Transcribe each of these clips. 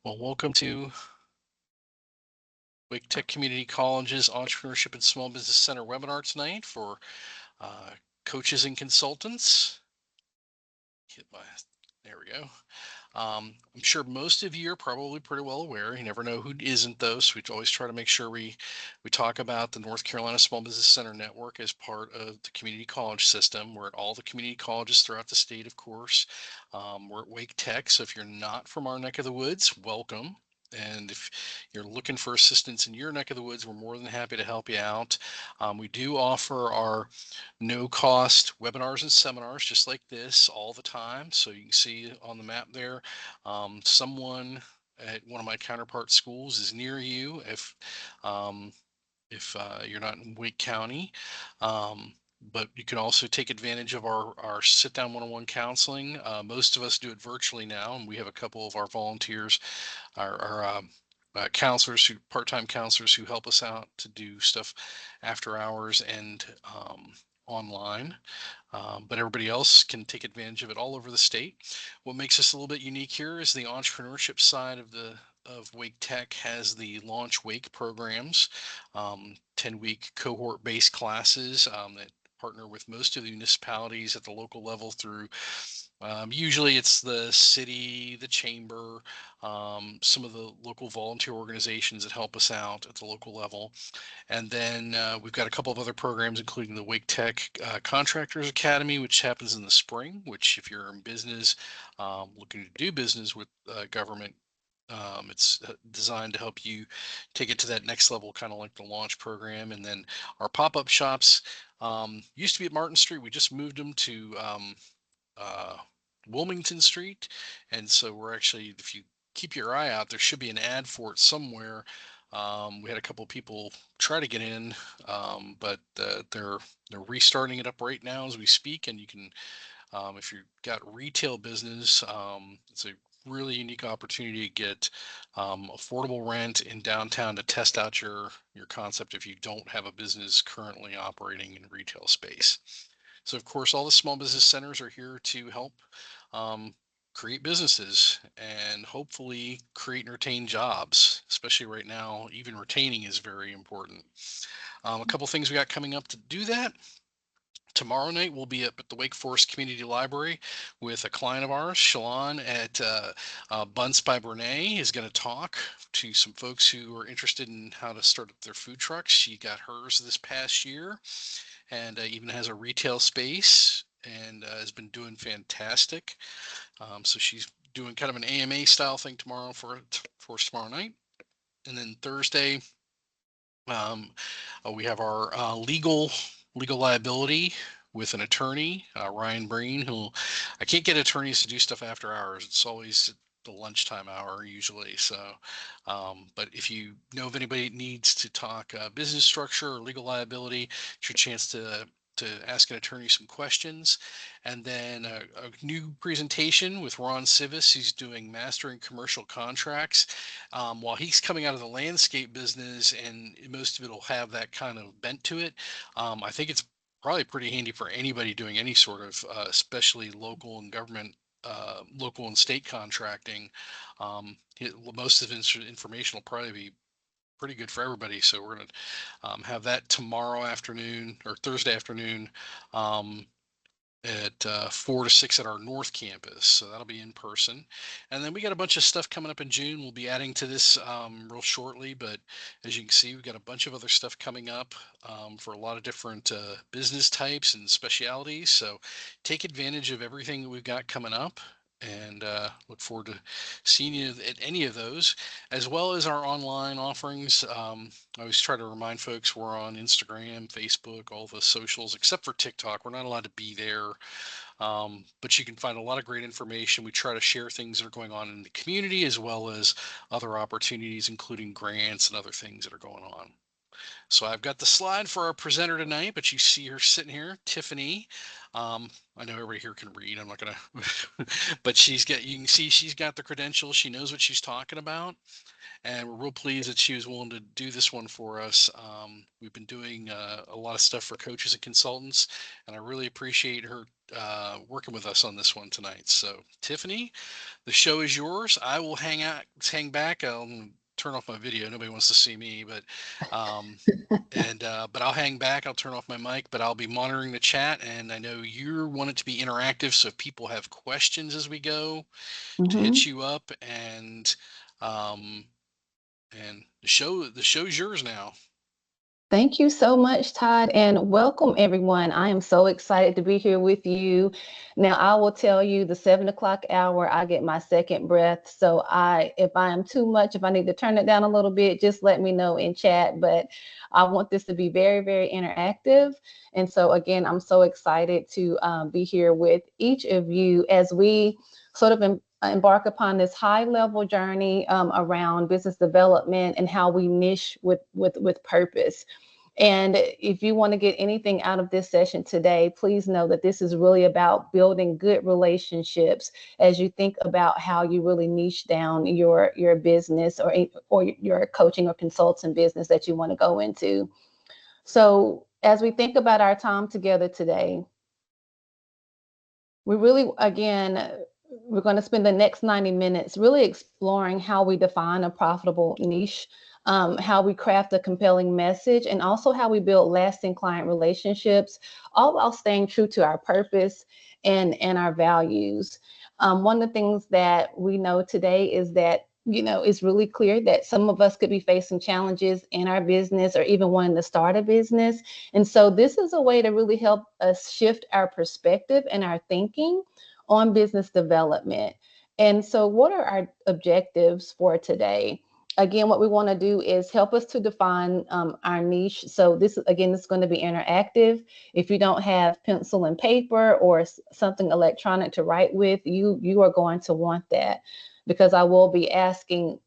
Well, welcome to Wake Tech Community College's Entrepreneurship and Small Business Center webinar tonight for uh, coaches and consultants. Hit my, there we go. I'm sure most of you are probably pretty well aware. You never know who isn't, though. So we always try to make sure we talk about the North Carolina Small Business Center Network as part of the community college system. We're at all the community colleges throughout the state, of course. We're at Wake Tech, so if you're not from our neck of the woods, welcome. And if you're looking for assistance in your neck of the woods, we're more than happy to help you out. We do offer our no cost webinars and seminars just like this all the time. So you can see on the map there, someone at one of my counterpart schools is near you um, if you're not in Wake County. Um, but you can also take advantage of our sit down one-on-one counseling. Most of us do it virtually now, and we have a couple of our volunteers, our counselors, who part-time counselors who help us out to do stuff after hours and online. But everybody else can take advantage of it all over the state. What makes us a little bit unique here is the entrepreneurship side of Wake Tech has the Launch Wake programs, 10-week cohort-based classes that partner with most of the municipalities at the local level through usually it's the city, the chamber, some of the local volunteer organizations that help us out at the local level. And then we've got a couple of other programs, including the Wake Tech Contractors Academy, which happens in the spring, which if you're in business, looking to do business with government, it's designed to help you take it to that next level, kind of like the launch program. And then our pop-up shops used to be at Martin Street. We just moved them to uh, Wilmington Street. And so we're actually, if you keep your eye out, there should be an ad for it somewhere. We had a couple of people try to get in, but they're restarting it up right now as we speak. And you can, if you've got retail business, it's a really unique opportunity to get affordable rent in downtown to test out your concept if you don't have a business currently operating in retail space. So, of course, all the small business centers are here to help um, create businesses and hopefully create and retain jobs, especially right now. Even retaining is very important. A couple things we got coming up to do that. Tomorrow night we'll be up at the Wake Forest Community Library with a client of ours, Shalon at Buns by Brene, is going to talk to some folks who are interested in how to start up their food trucks. She got hers this past year and even has a retail space and has been doing fantastic. So she's doing kind of an AMA style thing tomorrow for us tomorrow night. And then Thursday, um, we have our legal liability with an attorney, Ryan Breen, who I can't get attorneys to do stuff after hours. It's always the lunchtime hour usually. So, but if you know of anybody that needs to talk business structure or legal liability, it's your chance to ask an attorney some questions. And then a new presentation with Ron Civis. He's doing mastering commercial contracts. While he's coming out of the landscape business and most of it will have that kind of bent to it, I think it's probably pretty handy for anybody doing any sort of, especially local and government, local and state contracting. Most of the information will probably be pretty good for everybody. So we're going to have that tomorrow afternoon or Thursday afternoon. At 4 to 6 at our North Campus. So that'll be in person. And then we got a bunch of stuff coming up in June. We'll be adding to this real shortly. But as you can see, we've got a bunch of other stuff coming up for a lot of different business types and specialities. So take advantage of everything that we've got coming up. And look forward to seeing you at any of those, as well as our online offerings. I always try to remind folks we're on Instagram, Facebook, all the socials, except for TikTok. We're not allowed to be there, but you can find a lot of great information. We try to share things that are going on in the community as well as other opportunities, including grants and other things that are going on. So I've got the slide for our presenter tonight, but you see her sitting here, Tiffany. I know everybody here can read. I'm not gonna, but you can see she's got the credentials. She knows what she's talking about, and we're real pleased that she was willing to do this one for us. We've been doing a lot of stuff for coaches and consultants, and I really appreciate her working with us on this one tonight. So Tiffany, the show is yours. I will hang back. I'll turn off my video. Nobody wants to see me, um, but I'll hang back. I'll turn off my mic, but I'll be monitoring the chat. And I know you want it to be interactive, so if people have questions as we go, to hit you up. Um, and the show's yours now. Thank you so much, Todd, and welcome everyone. I am so excited to be here with you. Now, I will tell you the 7 o'clock hour, I get my second breath. So if I am too much, if I need to turn it down a little bit, just let me know in chat. But I want this to be very, very interactive. And so again, I'm so excited to be here with each of you as we sort of embark upon this high level journey around business development and how we niche with purpose. And if you want to get anything out of this session today, please know that this is really about building good relationships as you think about how you really niche down your business or your coaching or consulting business that you want to go into. So as we think about our time together today, we really, again, we're going to spend the next 90 minutes really exploring how we define a profitable niche, how we craft a compelling message, and also how we build lasting client relationships, all while staying true to our purpose and our values. One of the things that we know today is that it's really clear that some of us could be facing challenges in our business or even wanting to start a business. And so this is a way to really help us shift our perspective and our thinking on business development. And so what are our objectives for today? Again, what we want to do is help us to define our niche. So this is going to be interactive. If you don't have pencil and paper or something electronic to write with, you are going to want that, because I will be asking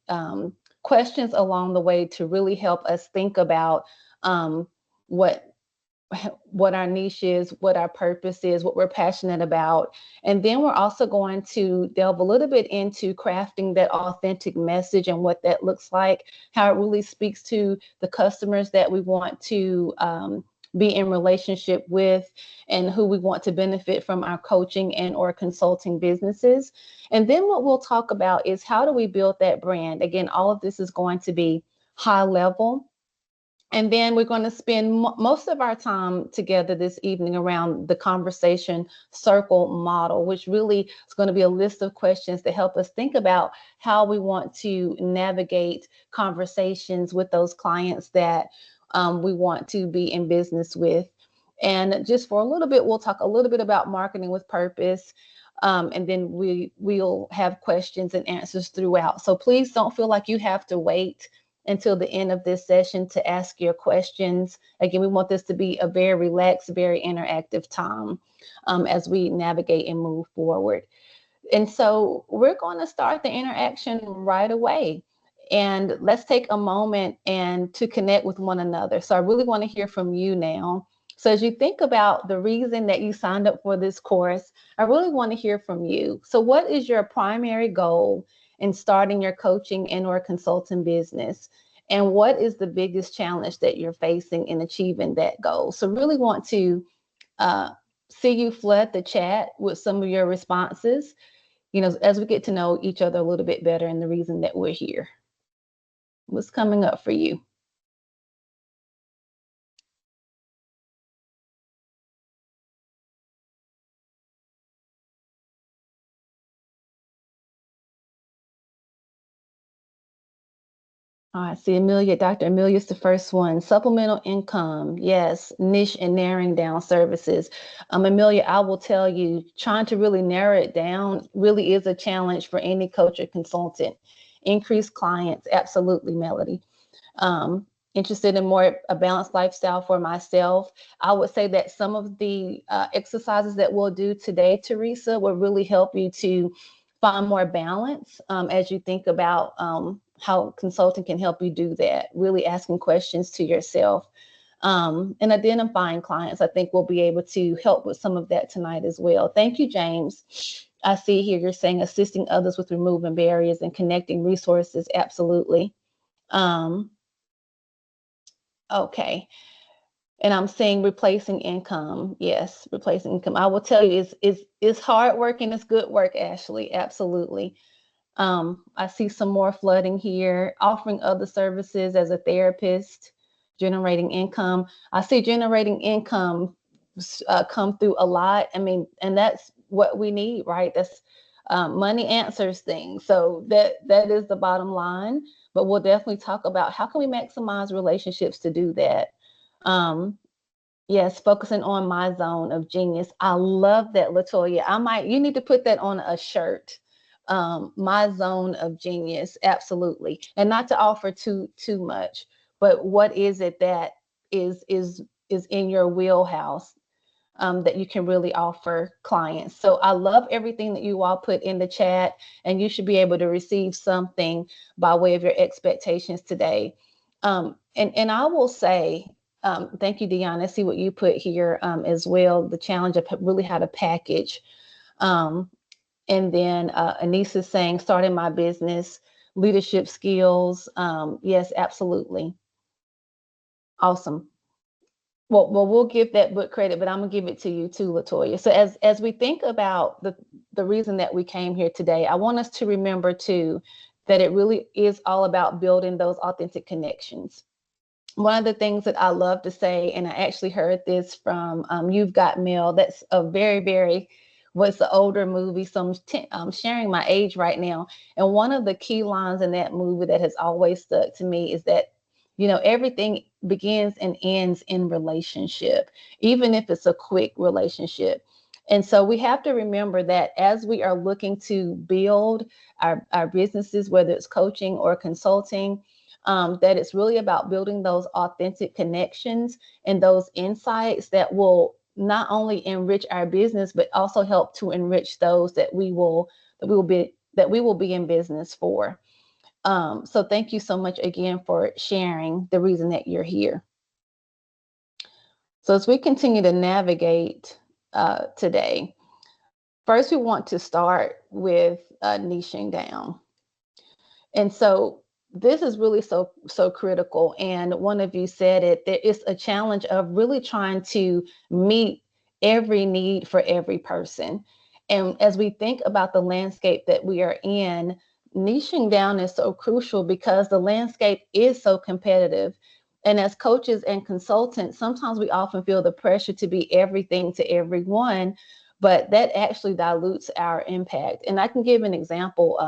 questions along the way to really help us think about what what our niche is, what our purpose is, what we're passionate about. And then we're also going to delve a little bit into crafting that authentic message and what that looks like, how it really speaks to the customers that we want to be in relationship with, and who we want to benefit from our coaching and or consulting businesses. And then what we'll talk about is how do we build that brand? Again, all of this is going to be high level. And then we're going to spend most of our time together this evening around the conversation circle model, which really is going to be a list of questions to help us think about how we want to navigate conversations with those clients that we want to be in business with. And just for a little bit, we'll talk a little bit about marketing with purpose. And then we'll have questions and answers throughout. So please don't feel like you have to wait until the end of this session to ask your questions. Again, we want this to be a very relaxed, very interactive time as we navigate and move forward. And so we're going to start the interaction right away. And let's take a moment and to connect with one another. So I really want to hear from you now. So as you think about the reason that you signed up for this course, I really want to hear from you. So what is your primary goal in starting your coaching and or consulting business? And what is the biggest challenge that you're facing in achieving that goal? So really want to uh, see you flood the chat with some of your responses, as we get to know each other a little bit better and the reason that we're here. What's coming up for you? I see Amelia. Dr. Amelia's the first one. Supplemental income. Yes. Niche and narrowing down services. Amelia, I will tell you, trying to really narrow it down really is a challenge for any coach or consultant. Increase clients. Absolutely, Melody. Interested in more a balanced lifestyle for myself. I would say that some of the exercises that we'll do today, Teresa, will really help you to find more balance as you think about how consulting can help you do that, really asking questions to yourself and identifying clients. I think we'll be able to help with some of that tonight as well. Thank you, James. I see here you're saying assisting others with removing barriers and connecting resources. Absolutely. Um, okay. And I'm saying replacing income. Yes, replacing income. I will tell you, it's hard work and it's good work, Ashley. Absolutely. I see some more flooding here, offering other services as a therapist, generating income. I see generating income come through a lot. I mean, and that's what we need, right? That's money answers things. So that is the bottom line. But we'll definitely talk about how can we maximize relationships to do that. Um, Yes, focusing on my zone of genius. I love that, Latoya. You need to put that on a shirt. My zone of genius, absolutely. And not to offer too much, but what is it that is in your wheelhouse that you can really offer clients. So I love everything that you all put in the chat, and you should be able to receive something by way of your expectations today. And I will say, thank you, Deanna. I see what you put here as well. The challenge of really how to package. Um, and then Anise is saying, starting my business, leadership skills. Yes, absolutely. Awesome. Well, we'll give that book credit, but I'm gonna give it to you too, Latoya. So as we think about the reason that we came here today, I want us to remember too that it really is all about building those authentic connections. One of the things that I love to say, and I actually heard this from You've Got Mail. That's a very what's the older movie, so I'm sharing my age right now. And one of the key lines in that movie that has always stuck to me is that, everything begins and ends in relationship, even if it's a quick relationship. And so we have to remember that as we are looking to build our businesses, whether it's coaching or consulting, that it's really about building those authentic connections and those insights that will not only enrich our business, but also help to enrich those that we will be in business for. So thank you so much again for sharing the reason that you're here. So as we continue to navigate today, first we want to start with niching down. And so this is really so critical. And one of you said it, there is a challenge of really trying to meet every need for every person. And as we think about the landscape that we are in, niching down is so crucial because the landscape is so competitive. And as coaches and consultants, sometimes we often feel the pressure to be everything to everyone, but that actually dilutes our impact. And I can give an example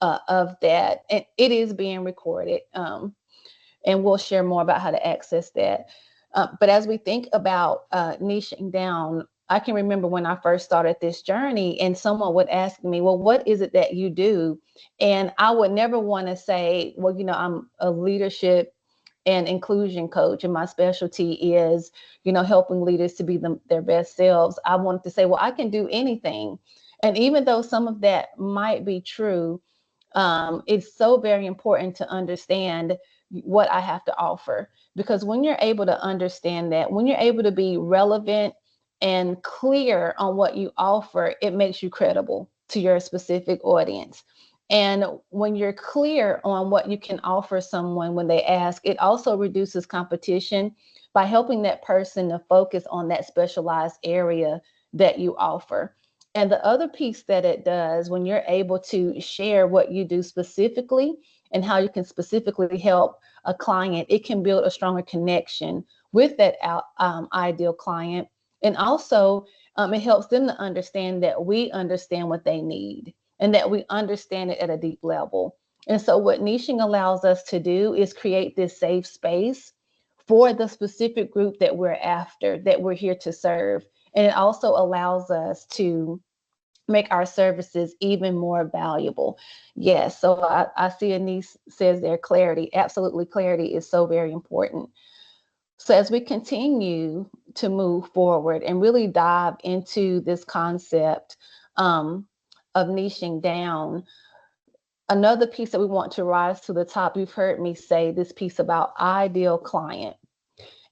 of that. And it is being recorded. And we'll share more about how to access that. But as we think about niching down, I can remember when I first started this journey and someone would ask me, well, what is it that you do? And I would never want to say, well, I'm a leadership and inclusion coach, and my specialty is, helping leaders to be their best selves. I wanted to say, well, I can do anything. And even though some of that might be true, it's so very important to understand what I have to offer. Because when you're able to understand that, when you're able to be relevant and clear on what you offer, it makes you credible to your specific audience. And when you're clear on what you can offer someone when they ask, it also reduces competition by helping that person to focus on that specialized area that you offer. And the other piece that it does when you're able to share what you do specifically and how you can specifically help a client, it can build a stronger connection with that ideal client. And also, it helps them to understand that we understand what they need and that we understand it at a deep level. And so, what niching allows us to do is create this safe space for the specific group that we're after, that we're here to serve. And it also allows us to make our services even more valuable. Yes, so I see Anise says there clarity. Absolutely, clarity is so very important. So as we continue to move forward and really dive into this concept, um, of niching down, another piece that we want to rise to the top, you've heard me say this piece about ideal client.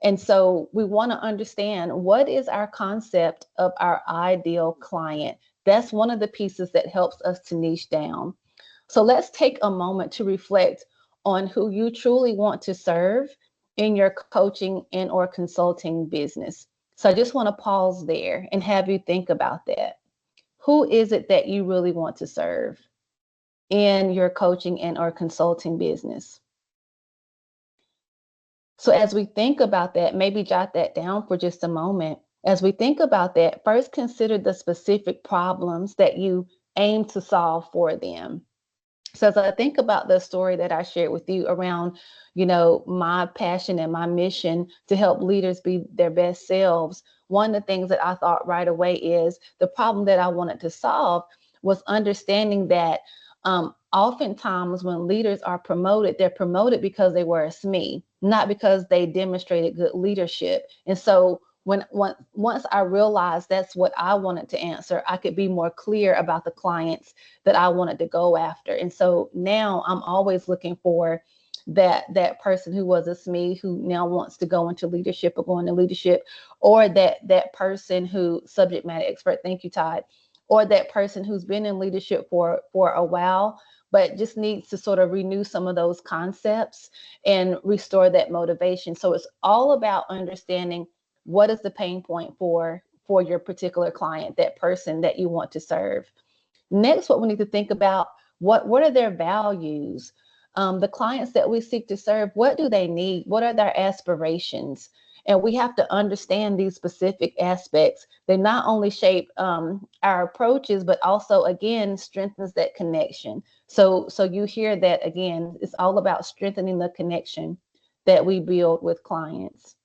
And so we want to understand, what is our concept of our ideal client? That's one of the pieces that helps us to niche down. So let's take a moment to reflect on who you truly want to serve in your coaching and or consulting business. So I just want to pause there and have you think about that. Who is it that you really want to serve in your coaching and or consulting business? So as we think about that, maybe jot that down for just a moment. As we think about that, first consider the specific problems that you aim to solve for them. So as I think about the story that I shared with you around, my passion and my mission to help leaders be their best selves, one of the things that I thought right away is the problem that I wanted to solve was understanding that oftentimes when leaders are promoted, they're promoted because they were a SME, not because they demonstrated good leadership. And so once I realized that's what I wanted to answer, I could be more clear about the clients that I wanted to go after. And so now I'm always looking for that person who was a SME who now wants to go into leadership or go into leadership, or that person who subject matter expert. Thank you, Todd. Or that person who's been in leadership for a while, but just needs to sort of renew some of those concepts and restore that motivation. So it's all about understanding what is the pain point for your particular client, that person that you want to serve. Next, what we need to think about, what are their values? The clients that we seek to serve, what do they need? What are their aspirations? And we have to understand these specific aspects. They not only shape our approaches, but also, again, strengthens that connection. So you hear that again, it's all about strengthening the connection that we build with clients.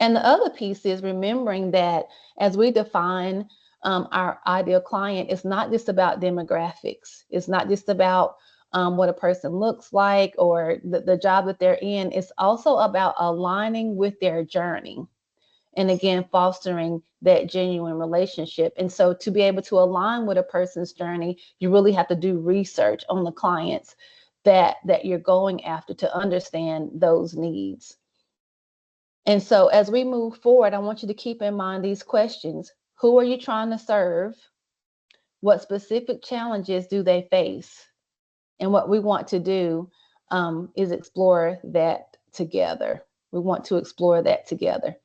And the other piece is remembering that as we define our ideal client, it's not just about demographics. It's not just about what a person looks like or the job that they're in. It's also about aligning with their journey. And again, fostering that genuine relationship. And so to be able to align with a person's journey, you really have to do research on the clients that you're going after to understand those needs. And so as we move forward, I want you to keep in mind these questions. Who are you trying to serve? What specific challenges do they face? And what we want to do is explore that together. We want to explore that together.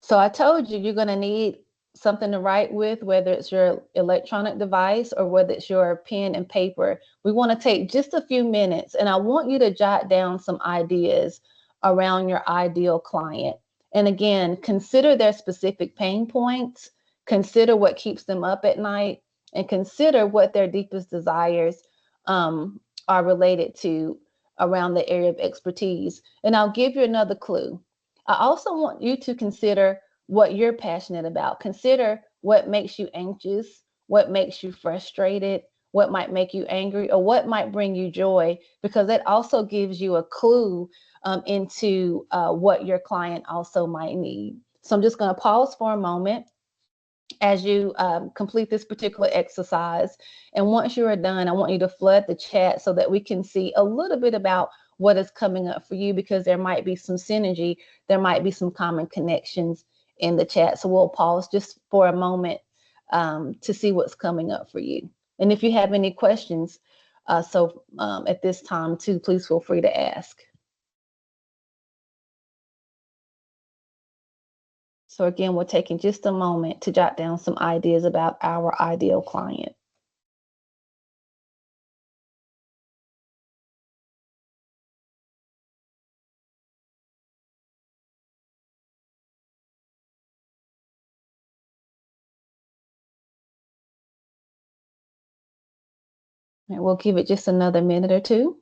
So I told you, you're going to need something to write with, whether it's your electronic device or whether it's your pen and paper. We want to take just a few minutes, and I want you to jot down some ideas around your ideal client. And again, consider their specific pain points, consider what keeps them up at night, and consider what their deepest desires are related to around the area of expertise. And I'll give you another clue. I also want you to consider what you're passionate about. Consider what makes you anxious, what makes you frustrated, what might make you angry, or what might bring you joy, because that also gives you a clue into what your client also might need. So I'm just going to pause for a moment as you complete this particular exercise. And once you are done, I want you to flood the chat so that we can see a little bit about what is coming up for you, because there might be some synergy, there might be some common connections in the chat. So we'll pause just for a moment to see what's coming up for you. And if you have any questions, at this time too, please feel free to ask. So again, we're taking just a moment to jot down some ideas about our ideal client. And we'll give it just another minute or two.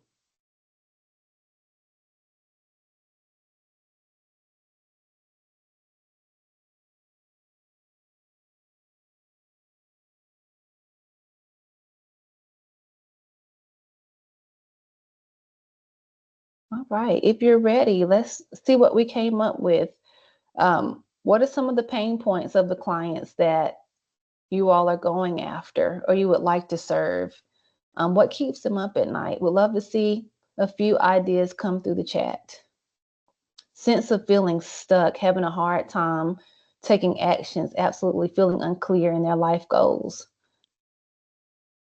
All right, if you're ready, let's see what we came up with. What are some of the pain points of the clients that you all are going after or you would like to serve? What keeps them up at night? Would love to see a few ideas come through the chat. Sense of feeling stuck, having a hard time taking actions, absolutely feeling unclear in their life goals.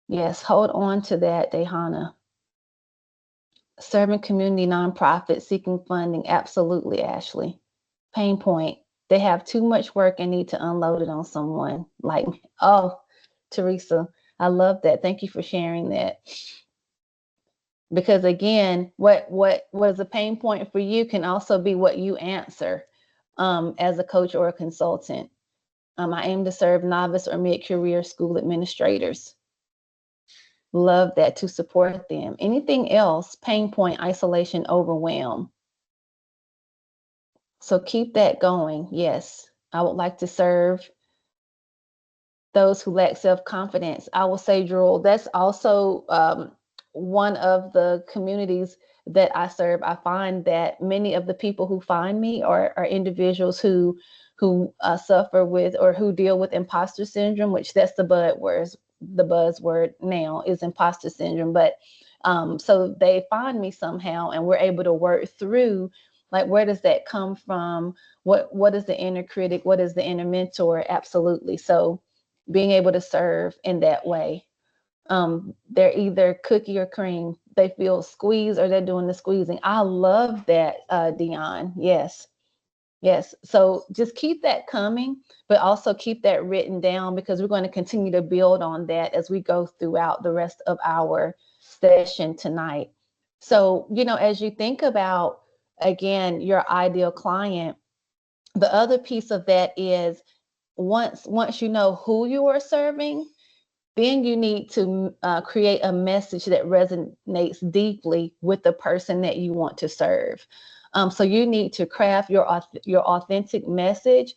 Yes, hold on to that, Dehana. Serving community nonprofits seeking funding, absolutely, Ashley. Pain point. They have too much work and need to unload it on someone like me. Oh, Teresa, I love that. Thank you for sharing that. Because again, what was a pain point for you can also be what you answer as a coach or a consultant. I aim to serve novice or mid-career school administrators. Love that, to support them. Anything else? Pain point, isolation, overwhelm. So keep that going. Yes, I would like to serve those who lack self-confidence. I will say, Jewel, that's also one of the communities that I serve. I find that many of the people who find me are individuals who suffer with or who deal with imposter syndrome, which that's the buzzword now is imposter syndrome. But so they find me somehow, and we're able to work through, like, where does that come from? What is the inner critic? What is the inner mentor? Absolutely. So being able to serve in that way. They're either cookie or cream. They feel squeezed or they're doing the squeezing. I love that, Dion. Yes. Yes. So just keep that coming, but also keep that written down, because we're going to continue to build on that as we go throughout the rest of our session tonight. So, as you think about, again, your ideal client, the other piece of that is, once you know who you are serving, then you need to create a message that resonates deeply with the person that you want to serve. So you need to craft your authentic message,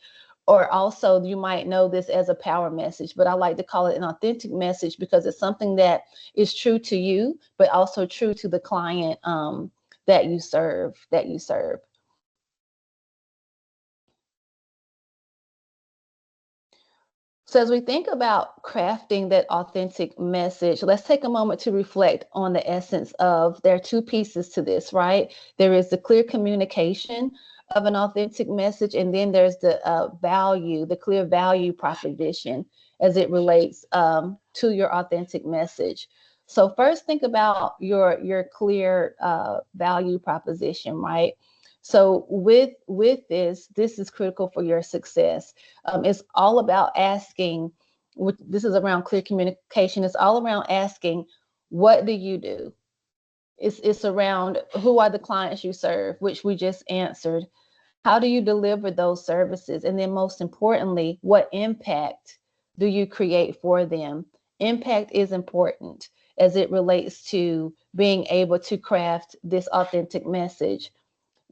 or also you might know this as a power message, but I like to call it an authentic message because it's something that is true to you, but also true to the client that you serve. So as we think about crafting that authentic message, let's take a moment to reflect on the essence of, there are two pieces to this, right? There is the clear communication of an authentic message, and then there's the the clear value proposition as it relates to your authentic message. So first, think about your clear value proposition, right? So with this is critical for your success. It's all about asking. This is around clear communication. It's all around asking, what do you do? It's around, who are the clients you serve, which we just answered. How do you deliver those services? And then most importantly, what impact do you create for them? Impact is important as it relates to being able to craft this authentic message.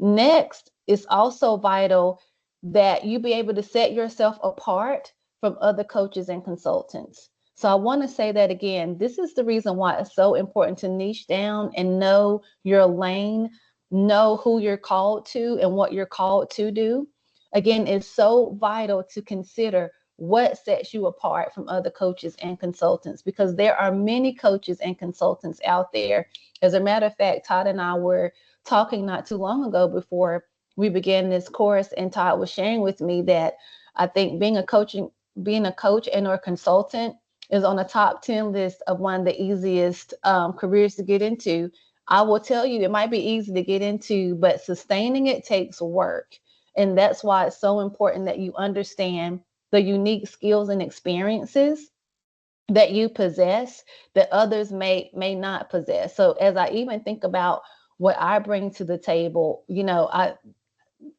Next, it's also vital that you be able to set yourself apart from other coaches and consultants. So I want to say that again. This is the reason why it's so important to niche down and know your lane, know who you're called to and what you're called to do. Again, it's so vital to consider what sets you apart from other coaches and consultants, because there are many coaches and consultants out there. As a matter of fact, Todd and I were talking not too long ago before we began this course, and Todd was sharing with me that I think being a coach and or consultant is on the top 10 list of one of the easiest careers to get into. I will tell you, it might be easy to get into, but sustaining it takes work. And that's why it's so important that you understand the unique skills and experiences that you possess that others may not possess. So as I even think about what I bring to the table,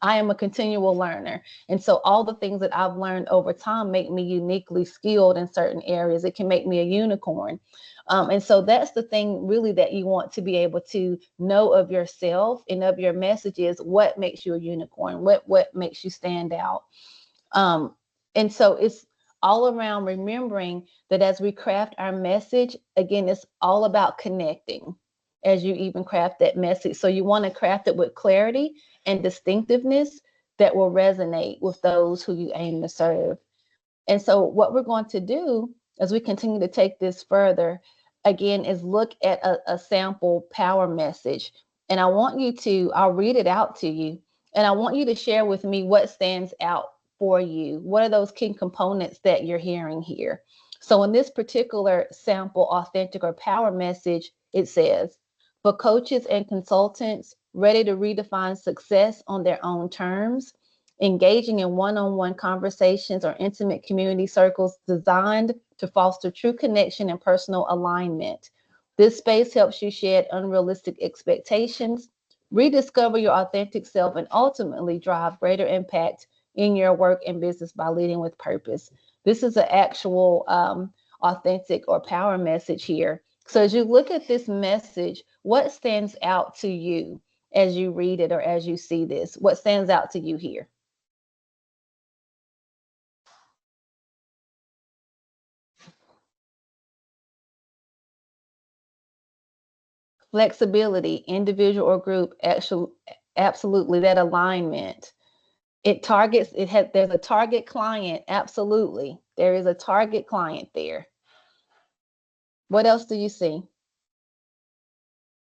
I am a continual learner. And so all the things that I've learned over time make me uniquely skilled in certain areas. It can make me a unicorn. And so that's the thing really that you want to be able to know of yourself and of your messages. What makes you a unicorn? What makes you stand out? And so it's all around remembering that as we craft our message, again, it's all about connecting as you even craft that message. So you want to craft it with clarity and distinctiveness that will resonate with those who you aim to serve. And so, what we're going to do as we continue to take this further, again, is look at a sample power message. And I want you to, I'll read it out to you, and I want you to share with me what stands out for you. What are those key components that you're hearing here? So, in this particular sample, authentic or power message, it says, for coaches and consultants ready to redefine success on their own terms, engaging in one-on-one conversations or intimate community circles designed to foster true connection and personal alignment. This space helps you shed unrealistic expectations, rediscover your authentic self, and ultimately drive greater impact in your work and business by leading with purpose. This is an actual authentic or power message here. So as you look at this message, what stands out to you as you read it or as you see this? What stands out to you here? Flexibility, individual or group, actual, absolutely, that alignment. It targets, it has, there's a target client, absolutely. There is a target client there. What else do you see?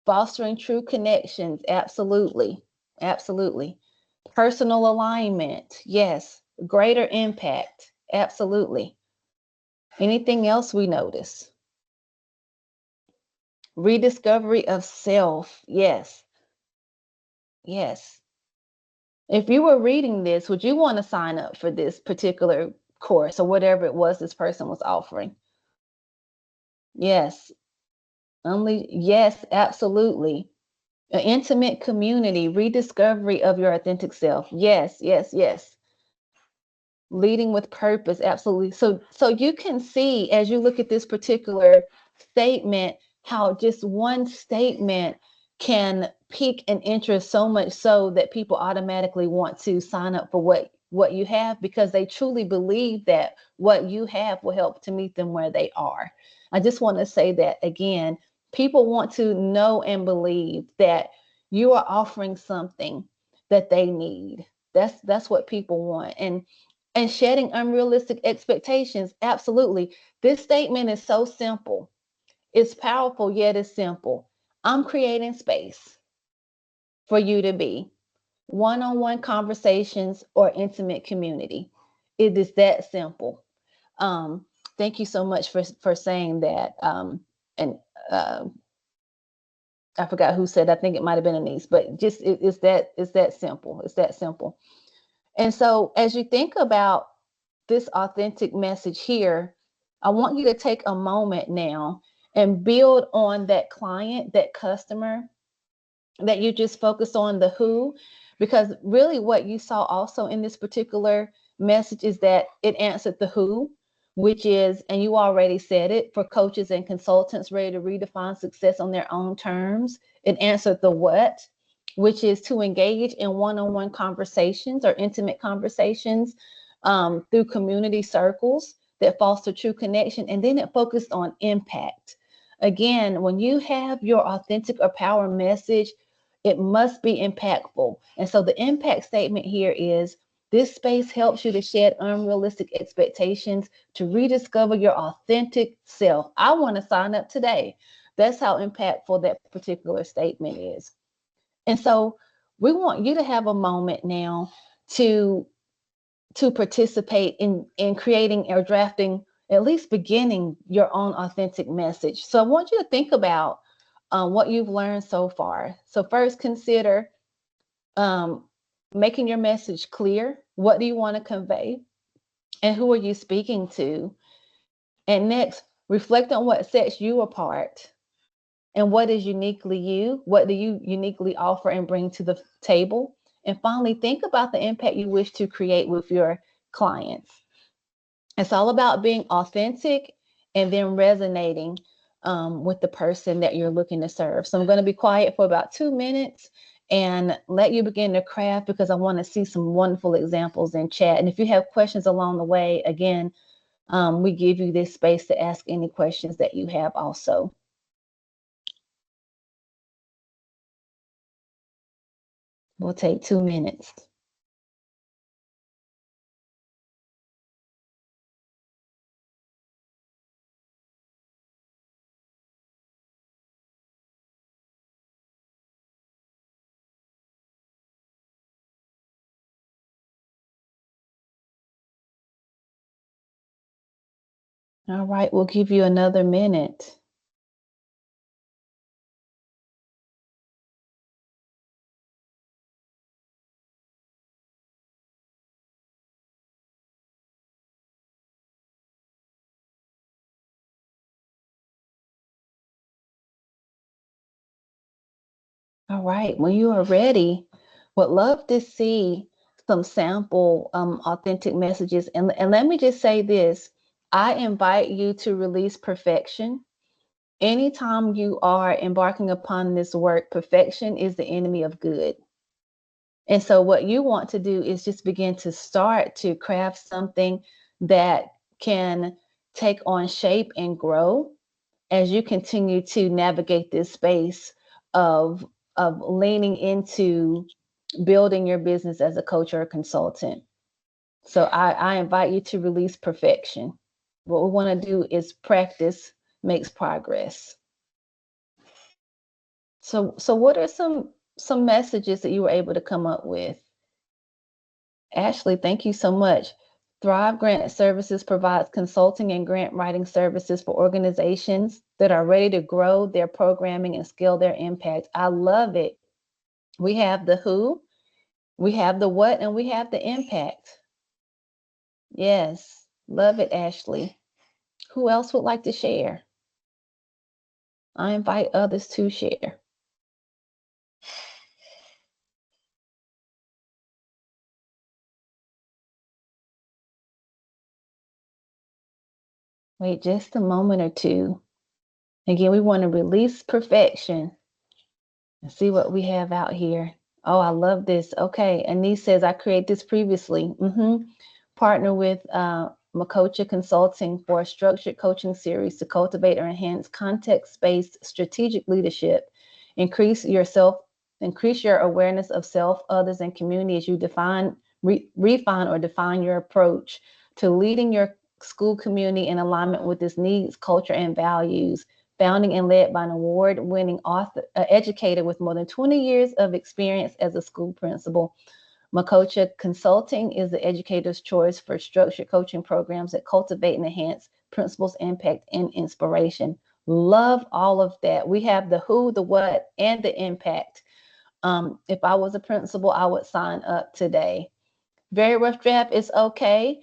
Fostering true connections, absolutely. Absolutely. Personal alignment, yes. Greater impact, absolutely. Anything else we notice? Rediscovery of self, yes. Yes. If you were reading this, would you want to sign up for this particular course or whatever it was this person was offering? Yes. Only, yes, absolutely. An intimate community, rediscovery of your authentic self. Yes, yes, yes. Leading with purpose, absolutely. So you can see as you look at this particular statement how just one statement can pique an interest so much so that people automatically want to sign up for what you have because they truly believe that what you have will help to meet them where they are. I just want to say that again, people want to know and believe that you are offering something that they need. That's what people want. And shedding unrealistic expectations. Absolutely. This statement is so simple. It's powerful, yet it's simple. I'm creating space for you to be one on one conversations or intimate community. It is that simple. Um, thank you so much for saying that. And uh, I forgot who said, I think it might have been Anise, but just it's that simple. It's that simple. And so as you think about this authentic message here, I want you to take a moment now and build on that client, that customer that you just focused on the who, because really what you saw also in this particular message is that it answered the who, which is, and you already said it, for coaches and consultants ready to redefine success on their own terms. It answered the what, which is to engage in one-on-one conversations or intimate conversations through community circles that foster true connection. And then it focused on impact. Again, when you have your authentic or power message, it must be impactful. And so the impact statement here is this space helps you to shed unrealistic expectations to rediscover your authentic self. I want to sign up today. That's how impactful that particular statement is. And so we want you to have a moment now to participate in creating or drafting, at least beginning your own authentic message. So I want you to think about what you've learned so far. So first, consider um, making your message clear. What do you want to convey? And who are you speaking to? And next, reflect on what sets you apart and what is uniquely you. What do you uniquely offer and bring to the table? And finally, think about the impact you wish to create with your clients. It's all about being authentic and then resonating with the person that you're looking to serve. So I'm going to be quiet for about 2 minutes and let you begin to craft because I want to see some wonderful examples in chat. And if you have questions along the way, again, we give you this space to ask any questions that you have also. We'll take 2 minutes. All right, we'll give you another minute. All right, when you are ready, would love to see some sample authentic messages. And let me just say this, I invite you to release perfection. Anytime you are embarking upon this work, perfection is the enemy of good. And so, what you want to do is just begin to start to craft something that can take on shape and grow as you continue to navigate this space of leaning into building your business as a coach or a consultant. So I invite you to release perfection. What we want to do is practice makes progress. So what are some messages that you were able to come up with? Ashley, thank you so much. Thrive Grant Services provides consulting and grant writing services for organizations that are ready to grow their programming and scale their impact. I love it. We have the who, we have the what, and we have the impact. Yes, love it, Ashley. Who else would like to share? I invite others to share. Wait just a moment or two. Again, we want to release perfection and see what we have out here. Oh, I love this. Okay. Anise says, I created this previously. Partner with Makocha Consulting for a structured coaching series to cultivate or enhance context-based strategic leadership. Increase your awareness of self, others, and community as you refine or define your approach to leading your school community in alignment with its needs, culture, and values. Founding and led by an award-winning author, educator with more than 20 years of experience as a school principal. Makocha Consulting is the educator's choice for structured coaching programs that cultivate and enhance principles, impact, and inspiration. Love all of that. We have the who, the what, and the impact. If I was a principal, I would sign up today. Very rough draft is okay.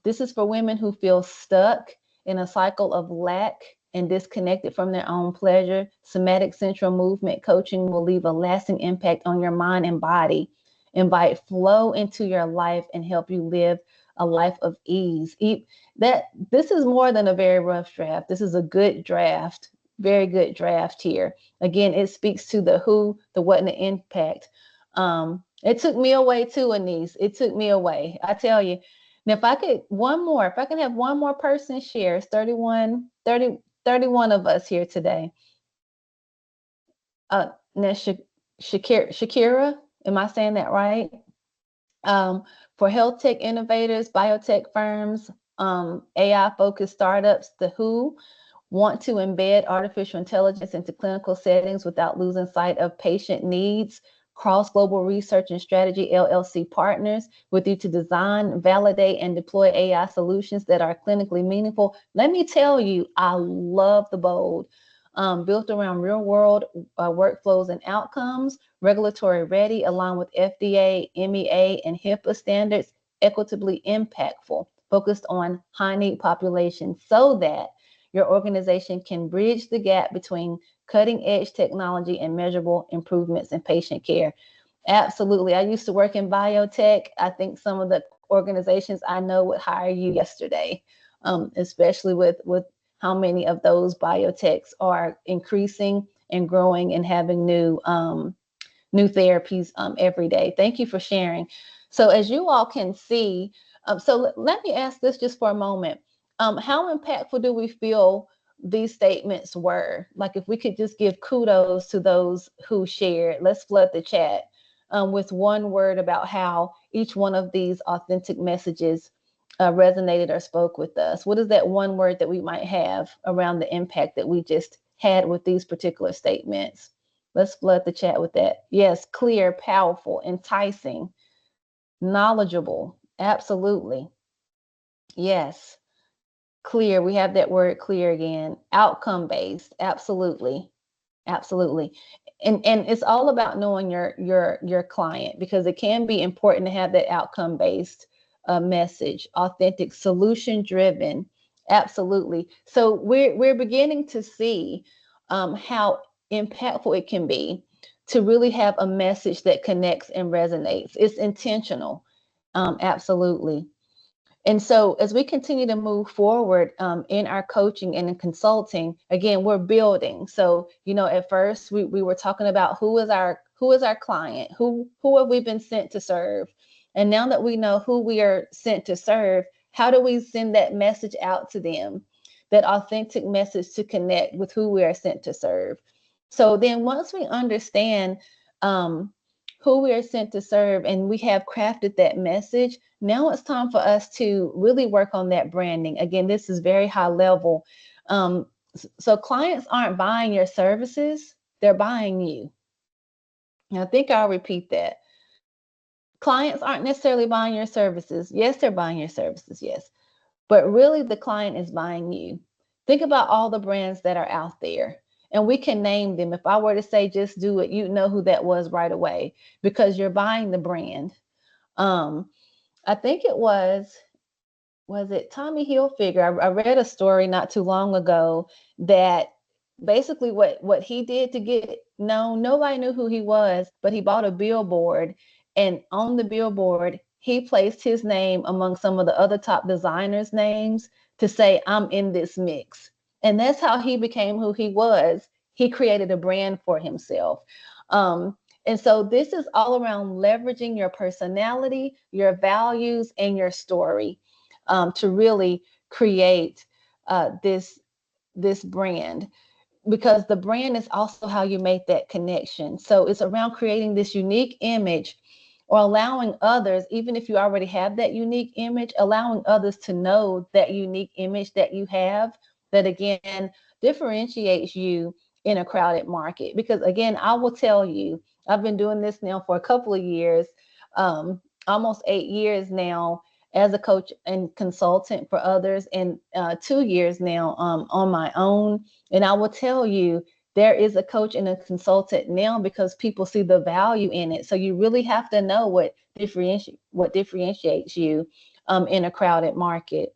This is for women who feel stuck in a cycle of lack and disconnected from their own pleasure. Somatic central movement coaching will leave a lasting impact on your mind and body. Invite flow into your life and help you live a life of ease. This is more than a very rough draft. This is a good draft, very good draft here. Again, it speaks to the who, the what, and the impact. It took me away too, Anise. It took me away. I tell you. Now, if I can have one more person share, it's 31 of us here today. Now, Shakira, am I saying that right? For health tech innovators, biotech firms, AI focused startups, the WHO want to embed artificial intelligence into clinical settings without losing sight of patient needs. Cross Global Research and Strategy LLC partners with you to design, validate, and deploy AI solutions that are clinically meaningful. Let me tell you, I love the bold. Built around real world workflows and outcomes, regulatory ready, along with FDA, MEA, and HIPAA standards, equitably impactful, focused on high need populations so that your organization can bridge the gap between cutting edge technology and measurable improvements in patient care. Absolutely. I used to work in biotech. I think some of the organizations I know would hire you yesterday, especially with how many of those biotechs are increasing and growing and having new therapies every day. Thank you for sharing. So as you all can see, let me ask this just for a moment. How impactful do we feel these statements were? Like if we could just give kudos to those who shared, let's flood the chat with one word about how each one of these authentic messages resonated or spoke with us. What is that one word that we might have around the impact that we just had with these particular statements? Let's flood the chat with that. Yes, clear, powerful, enticing, knowledgeable. Absolutely. Yes. Clear. We have that word clear again. Outcome based. Absolutely. Absolutely. And it's all about knowing your client, because it can be important to have that outcome based message, authentic, solution driven. Absolutely. So we're beginning to see how impactful it can be to really have a message that connects and resonates. It's intentional. Absolutely. And so, as we continue to move forward in our coaching and in consulting, again, we're building. So, at first we were talking about who is our client, who have we been sent to serve, and now that we know who we are sent to serve, how do we send that message out to them, that authentic message to connect with who we are sent to serve. So then, once we understand um, who we are sent to serve and we have crafted that message, now it's time for us to really work on that branding. Again, this is very high level. So clients aren't buying your services, they're buying you. And I think I'll repeat that. Clients aren't necessarily buying your services. Yes, they're buying your services, yes. But really, the client is buying you. Think about all the brands that are out there. And we can name them. If I were to say just do it, you'd know who that was right away, because you're buying the brand. Um, I think it was it Tommy Hilfiger? I read a story not too long ago that basically what he did to get known, nobody knew who he was, but he bought a billboard, and on the billboard he placed his name among some of the other top designers' names to say, I'm in this mix. And that's how he became who he was. He created a brand for himself. And so this is all around leveraging your personality, your values, and your story to really create this brand, because the brand is also how you make that connection. So it's around creating this unique image, or allowing others, even if you already have that unique image, allowing others to know that unique image that you have, that again differentiates you in a crowded market. Because again, I will tell you, I've been doing this now for a couple of years, almost 8 years now, as a coach and consultant for others, and 2 years now on my own. And I will tell you, there is a coach and a consultant now because people see the value in it. So you really have to know what differentiates you in a crowded market.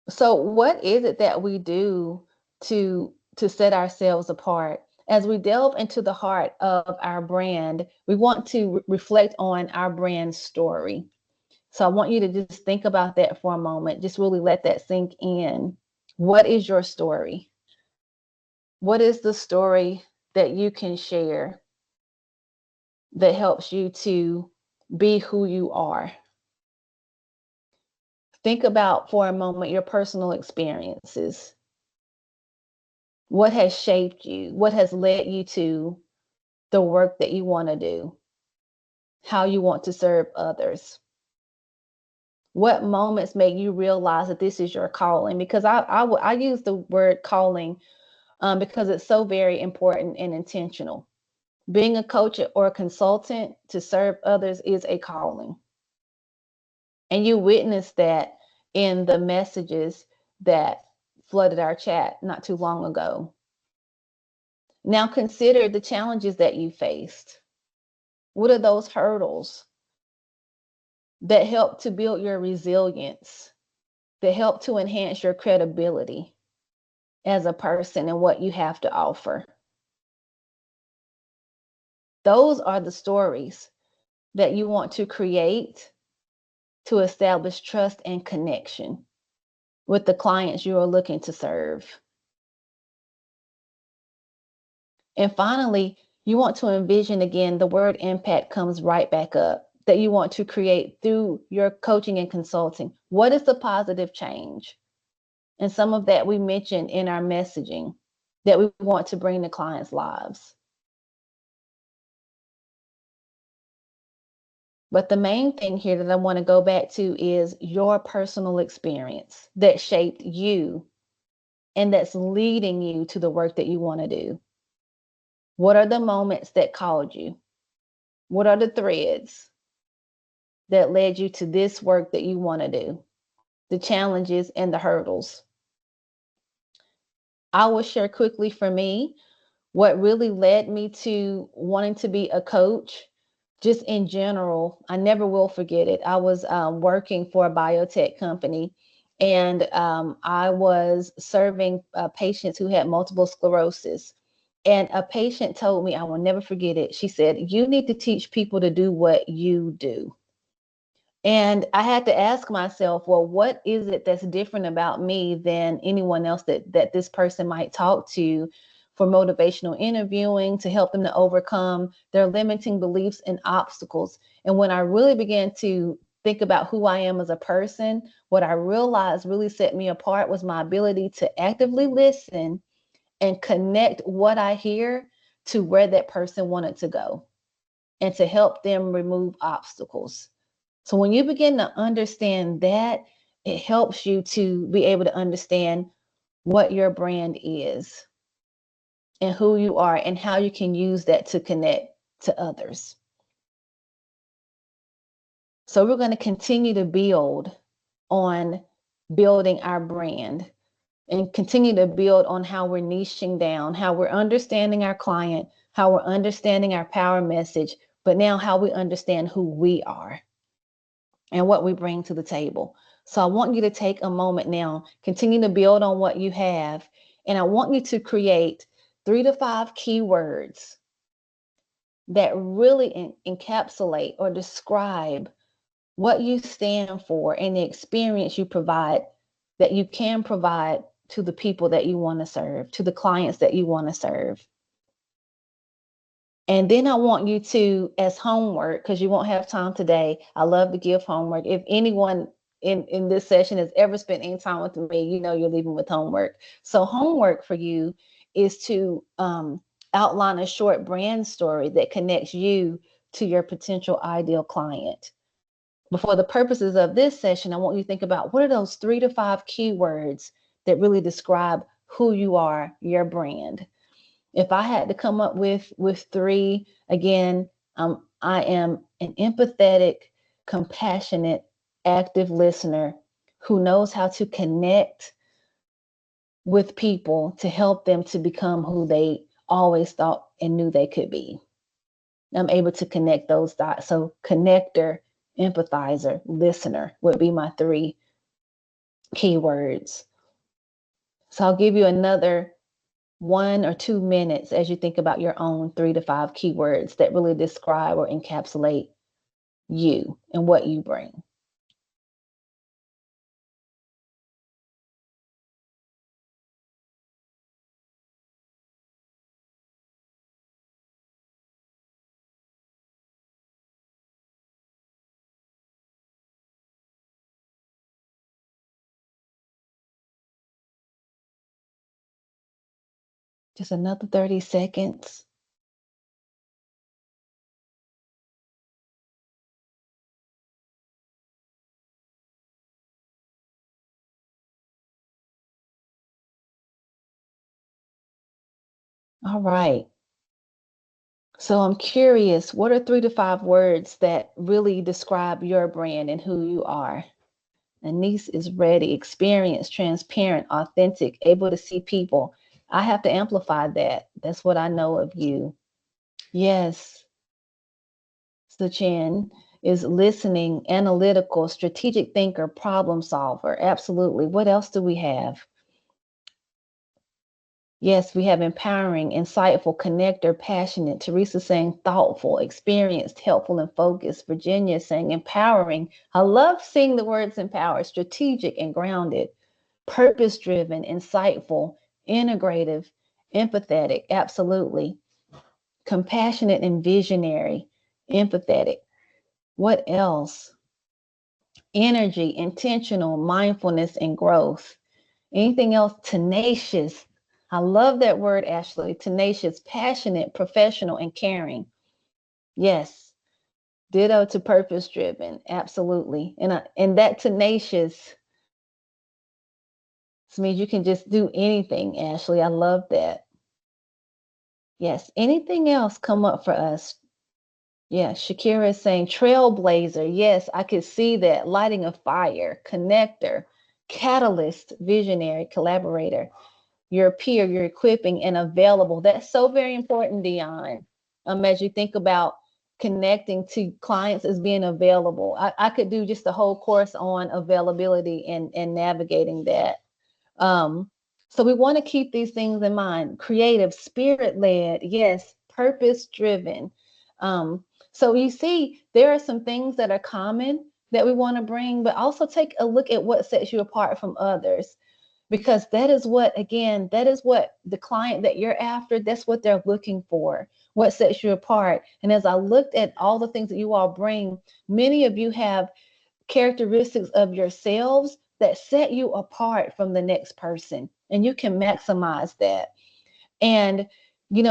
So what is it that we do to set ourselves apart? As we delve into the heart of our brand, we want to reflect on our brand story. So I want you to just think about that for a moment. Just really let that sink in. What is your story? What is the story that you can share that helps you to be who you are? Think about for a moment your personal experiences. What has shaped you? What has led you to the work that you want to do? How you want to serve others? What moments make you realize that this is your calling? Because I use the word calling because it's so very important and intentional. Being a coach or a consultant to serve others is a calling. And you witnessed that in the messages that flooded our chat not too long ago. Now consider the challenges that you faced. What are those hurdles that help to build your resilience, that help to enhance your credibility as a person and what you have to offer? Those are the stories that you want to create to establish trust and connection with the clients you are looking to serve. And finally, you want to envision again, the word impact comes right back up, that you want to create through your coaching and consulting. What is the positive change? And some of that we mentioned in our messaging that we want to bring to clients' lives. But the main thing here that I want to go back to is your personal experience that shaped you and that's leading you to the work that you want to do. What are the moments that called you? What are the threads that led you to this work that you want to do? the challenges, and the hurdles. I will share quickly for me what really led me to wanting to be a coach. Just in general, I never will forget it. I was working for a biotech company, and I was serving patients who had multiple sclerosis. And a patient told me, I will never forget it. She said, "You need to teach people to do what you do." And I had to ask myself, well, what is it that's different about me than anyone else that this person might talk to for motivational interviewing to help them to overcome their limiting beliefs and obstacles? And when I really began to think about who I am as a person, what I realized really set me apart was my ability to actively listen and connect what I hear to where that person wanted to go and to help them remove obstacles. So when you begin to understand that, it helps you to be able to understand what your brand is and who you are and how you can use that to connect to others. So we're going to continue to build on building our brand and continue to build on how we're niching down, how we're understanding our client, how we're understanding our power message, but now how we understand who we are and what we bring to the table. So I want you to take a moment now, continue to build on what you have, and I want you to create 3 to 5 keywords that really encapsulate or describe what you stand for and the experience you provide that you can provide to the people that you want to serve, to the clients that you want to serve. And then I want you to, as homework, because you won't have time today, I love to give homework. If anyone in this session has ever spent any time with me, you know you're leaving with homework. So homework for you is to outline a short brand story that connects you to your potential ideal client. But for the purposes of this session, I want you to think about what are those 3 to 5 keywords that really describe who you are, your brand. If I had to come up with three, again, I am an empathetic, compassionate, active listener who knows how to connect with people to help them to become who they always thought and knew they could be. I'm able to connect those dots. So connector, empathizer, listener would be my 3 keywords. So I'll give you another 1 or 2 minutes as you think about your own 3 to 5 keywords that really describe or encapsulate you and what you bring. Just another 30 seconds. All right. So I'm curious, what are 3 to 5 words that really describe your brand and who you are? Anise is ready, experienced, transparent, authentic, able to see people. I have to amplify that. That's what I know of you. Yes, Sachin is listening, analytical, strategic thinker, problem solver. Absolutely. What else do we have? Yes, we have empowering, insightful, connector, passionate. Teresa saying thoughtful, experienced, helpful, and focused. Virginia saying empowering. I love seeing the words empower, strategic and grounded, purpose driven, insightful, integrative, empathetic. Absolutely. Compassionate and visionary, empathetic. What else? Energy, intentional, mindfulness, and growth. Anything else? Tenacious. I love that word, Ashley. Tenacious, passionate, professional, and caring. Yes. Ditto to purpose driven. Absolutely. And that tenacious means you can just do anything, Ashley. I love that. Yes. Anything else come up for us? Yeah, Shakira is saying trailblazer. Yes, I could see that. Lighting a fire, connector, catalyst, visionary, collaborator, your peer, you're equipping and available. That's so very important, Dion. As you think about connecting to clients as being available. I could do just a whole course on availability and navigating that. Um, so we want to keep these things in mind. Creative, spirit-led, yes, purpose-driven. So you see, there are some things that are common that we want to bring, but also take a look at what sets you apart from others, because that is what, again, that is what the client that you're after, that's what they're looking for, what sets you apart. And as I looked at all the things that you all bring, many of you have characteristics of yourselves that set you apart from the next person, and you can maximize that. And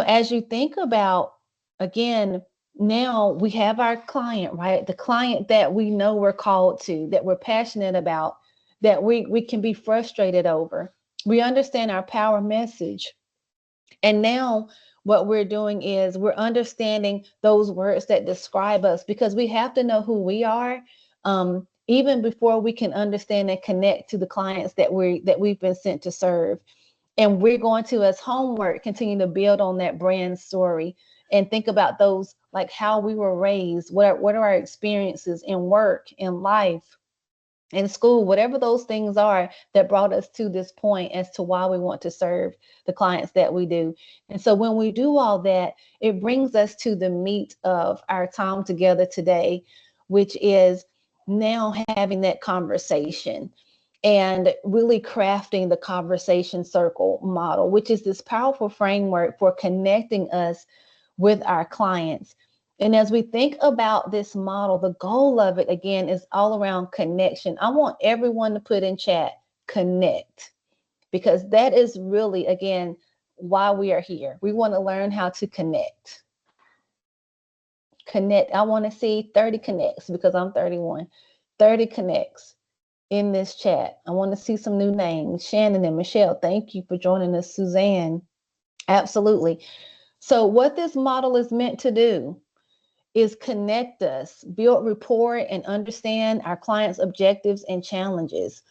as you think about, again, now we have our client, right? The client that we know we're called to, that we're passionate about, that we can be frustrated over. We understand our power message. And now what we're doing is we're understanding those words that describe us, because we have to know who we are, even before we can understand and connect to the clients that we've been sent to serve. And we're going to, as homework, continue to build on that brand story and think about those, like how we were raised, what are our experiences in work, in life, in school, whatever those things are that brought us to this point as to why we want to serve the clients that we do. And so when we do all that, it brings us to the meat of our time together today, which is now having that conversation and really crafting the conversation circle model, which is this powerful framework for connecting us with our clients. And as we think about this model, the goal of it, again, is all around connection. I want everyone to put in chat, connect, because that is really, again, why we are here. We want to learn how to connect. Connect. I want to see 30 connects, because I'm 31. 30 connects in this chat. I want to see some new names. Shannon and Michelle, thank you for joining us. Suzanne, absolutely. So what this model is meant to do is connect us, build rapport, and understand our clients' objectives and challenges.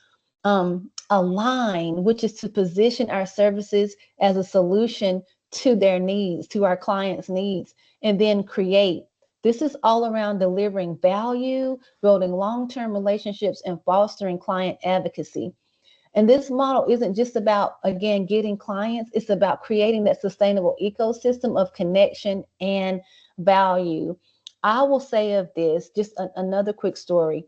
Align, which is to position our services as a solution to their needs, to our clients' needs. And then create. This is all around delivering value, building long-term relationships, and fostering client advocacy. And this model isn't just about, again, getting clients, it's about creating that sustainable ecosystem of connection and value. I will say of this, just another quick story.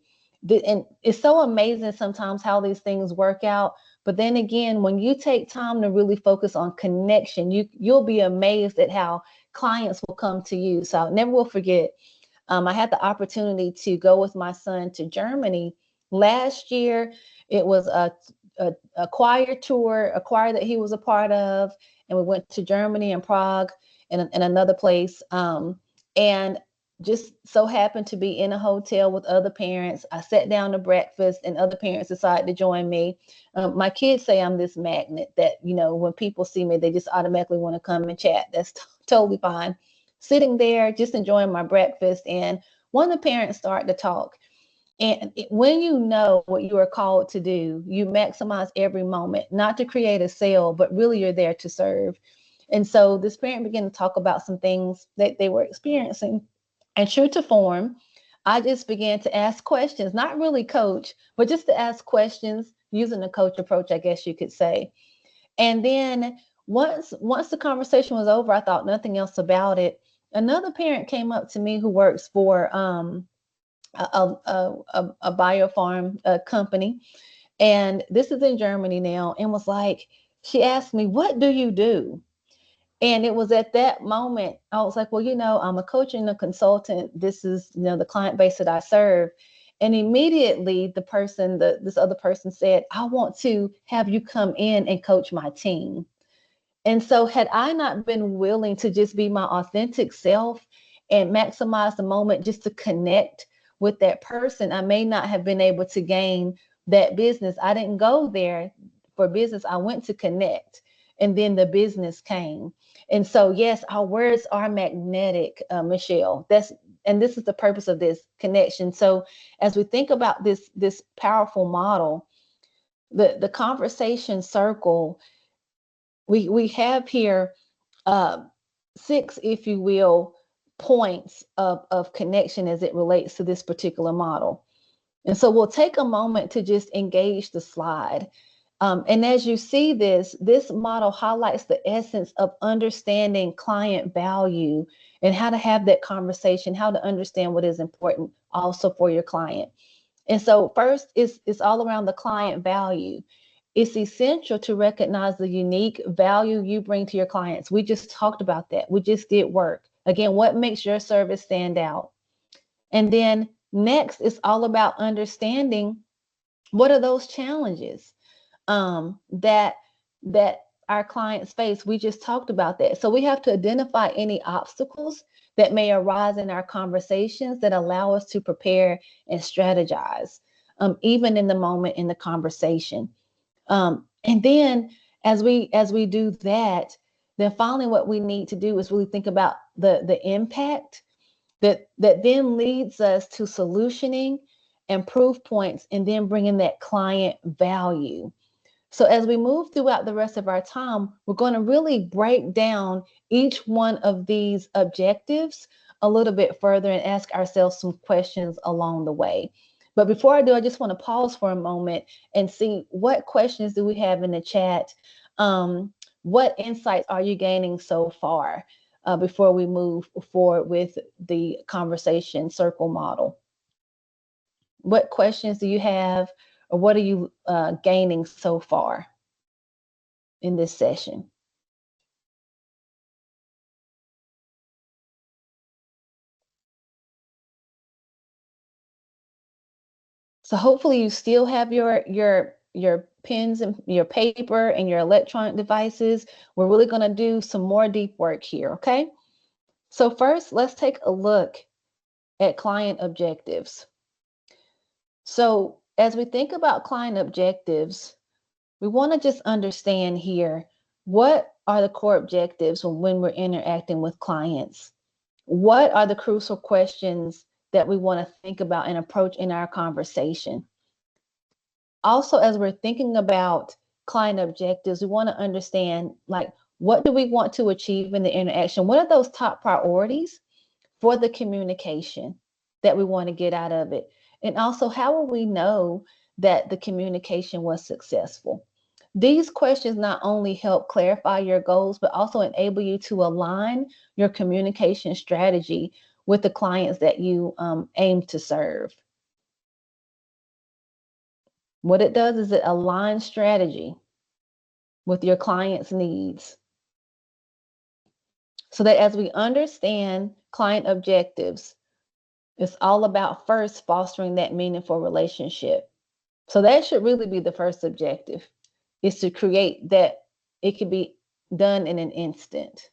And it's so amazing sometimes how these things work out. But then again, when you take time to really focus on connection, you'll be amazed at how clients will come to you. So I never will forget. I had the opportunity to go with my son to Germany last year. It was a choir tour, a choir that he was a part of, and we went to Germany and Prague and another place. And just so happened to be in a hotel with other parents. I sat down to breakfast, and other parents decided to join me. My kids say I'm this magnet that, when people see me, they just automatically want to come and chat. That's totally fine. Sitting there, just enjoying my breakfast, and one of the parents started to talk. And when you know what you are called to do, you maximize every moment, not to create a sale, but really you're there to serve. And so this parent began to talk about some things that they were experiencing. And true to form, I just began to ask questions, not really coach, but just to ask questions using the coach approach, I guess you could say. And then once the conversation was over, I thought nothing else about it. Another parent came up to me who works for a biofarm company, and this is in Germany now, and was like, she asked me, "What do you do?" And it was at that moment I was like, well, I'm a coach and a consultant. This is, the client base that I serve. And immediately this other person said, I want to have you come in and coach my team. And so had I not been willing to just be my authentic self and maximize the moment just to connect with that person, I may not have been able to gain that business. I didn't go there for business. I went to connect, and then the business came. And so, yes, our words are magnetic, Michelle. And this is the purpose of this connection. So as we think about this powerful model, The conversation circle, we have here uh, six, if you will, points of connection as it relates to this particular model. And so we'll take a moment to just engage the slide. And as you see this model highlights the essence of understanding client value and how to have that conversation, how to understand what is important also for your client. And so first it's all around the client value. It's essential to recognize the unique value you bring to your clients. We just talked about that. We just did work. Again, what makes your service stand out? And then next is all about understanding what are those challenges that our clients face. We just talked about that. So we have to identify any obstacles that may arise in our conversations that allow us to prepare and strategize, even in the moment in the conversation. And then as we do that, then finally what we need to do is really think about the impact that then leads us to solutioning and proof points, and then bringing that client value. So as we move throughout the rest of our time, we're going to really break down each one of these objectives a little bit further and ask ourselves some questions along the way. But before I do, I just want to pause for a moment and see what questions do we have in the chat. What insights are you gaining so far before we move forward with the conversation circle model? What questions do you have, or what are you gaining so far in this session? So hopefully you still have your pens and your paper and your electronic devices. We're really going to do some more deep work here, okay? So first, let's take a look at client objectives. So as we think about client objectives, we want to just understand here, what are the core objectives when we're interacting with clients? What are the crucial questions that we want to think about and approach in our conversation? Also, as we're thinking about client objectives, we want to understand, like, what do we want to achieve in the interaction? What are those top priorities for the communication that we want to get out of it? And also, how will we know that the communication was successful? These questions not only help clarify your goals, but also enable you to align your communication strategy with the clients that you aim to serve. What it does is it aligns strategy with your client's needs, so that as we understand client objectives, it's all about first fostering that meaningful relationship. So that should really be the first objective, is to create that it can be done in an instant.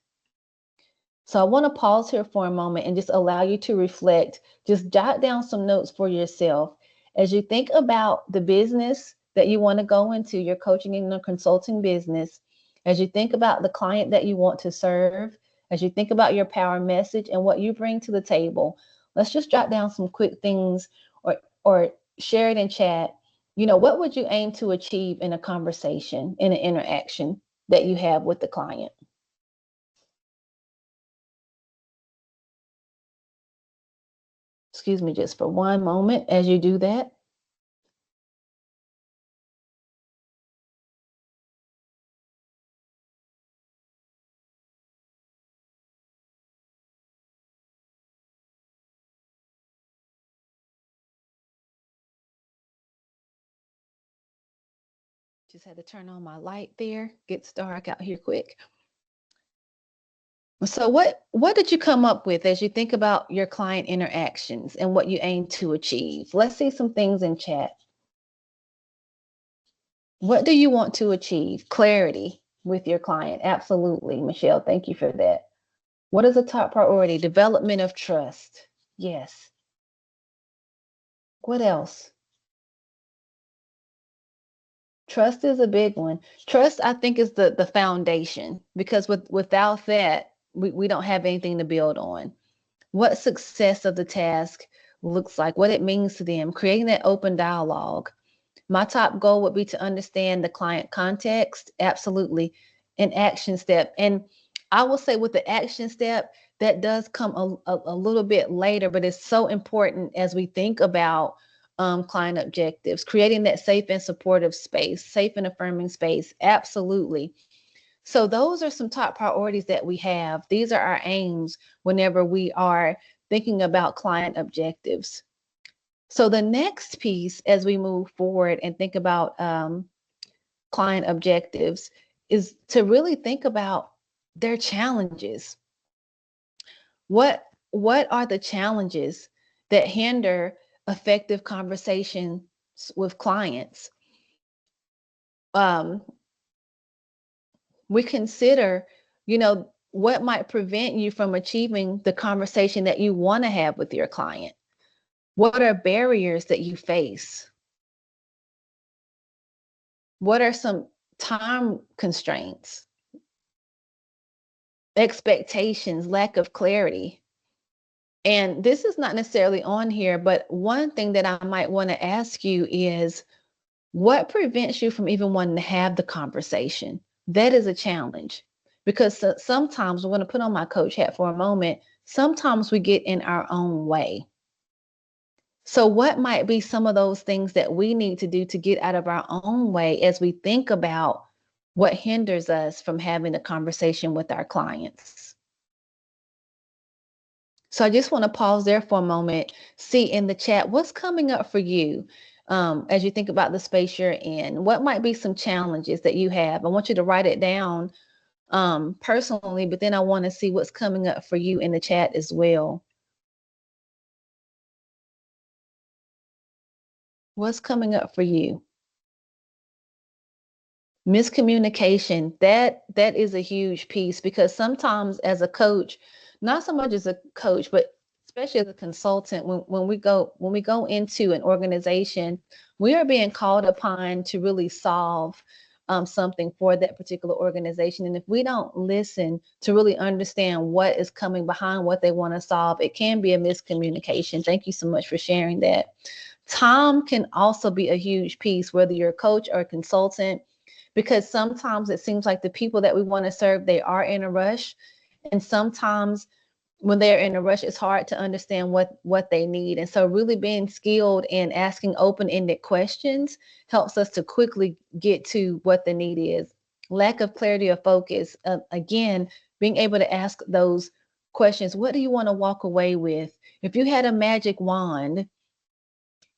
So I want to pause here for a moment and just allow you to reflect. Just jot down some notes for yourself as you think about the business that you want to go into, your coaching and the consulting business, as you think about the client that you want to serve, as you think about your power message and what you bring to the table. Let's just jot down some quick things, or share it in chat. What would you aim to achieve in a conversation, in an interaction that you have with the client? Excuse me just for one moment as you do that. Just had to turn on my light there. Gets dark out here quick. So what did you come up with as you think about your client interactions and what you aim to achieve? Let's see some things in chat. What do you want to achieve? Clarity with your client. Absolutely, Michelle. Thank you for that. What is a top priority? Development of trust. Yes. What else? Trust is a big one. Trust, I think, is the foundation, because without that, we don't have anything to build on. What success of the task looks like, what it means to them, creating that open dialogue. My top goal would be to understand the client context. Absolutely. An action step. And I will say with the action step, that does come a little bit later, but it's so important as we think about client objectives, creating that safe and supportive space, safe and affirming space. Absolutely. So those are some top priorities that we have. These are our aims whenever we are thinking about client objectives. So the next piece, as we move forward and think about client objectives, is to really think about their challenges. What are the challenges that hinder effective conversations with clients? Um, we consider, what might prevent you from achieving the conversation that you want to have with your client. What are barriers that you face? What are some time constraints, expectations, lack of clarity? And this is not necessarily on here, but one thing that I might want to ask you is, what prevents you from even wanting to have the conversation? That is a challenge, because sometimes I want to put on my coach hat for a moment. Sometimes we get in our own way. So, what might be some of those things that we need to do to get out of our own way as we think about what hinders us from having a conversation with our clients? So, I just want to pause there for a moment, see in the chat what's coming up for you as you think about the space you're in. What might be some challenges that you have? I want you to write it down personally, but then I want to see what's coming up for you in the chat as well. What's coming up for you? Miscommunication, that is a huge piece, because sometimes as a coach, not so much as a coach, but especially as a consultant, when we go into an organization, we are being called upon to really solve something for that particular organization. And if we don't listen to really understand what is coming behind what they want to solve, it can be a miscommunication. Thank you so much for sharing that. Time can also be a huge piece, whether you're a coach or a consultant, because sometimes it seems like the people that we want to serve, they are in a rush. And sometimes when they're in a rush, it's hard to understand what they need. And so really being skilled in asking open-ended questions helps us to quickly get to what the need is. Lack of clarity or focus, again, being able to ask those questions. What do you want to walk away with? If you had a magic wand,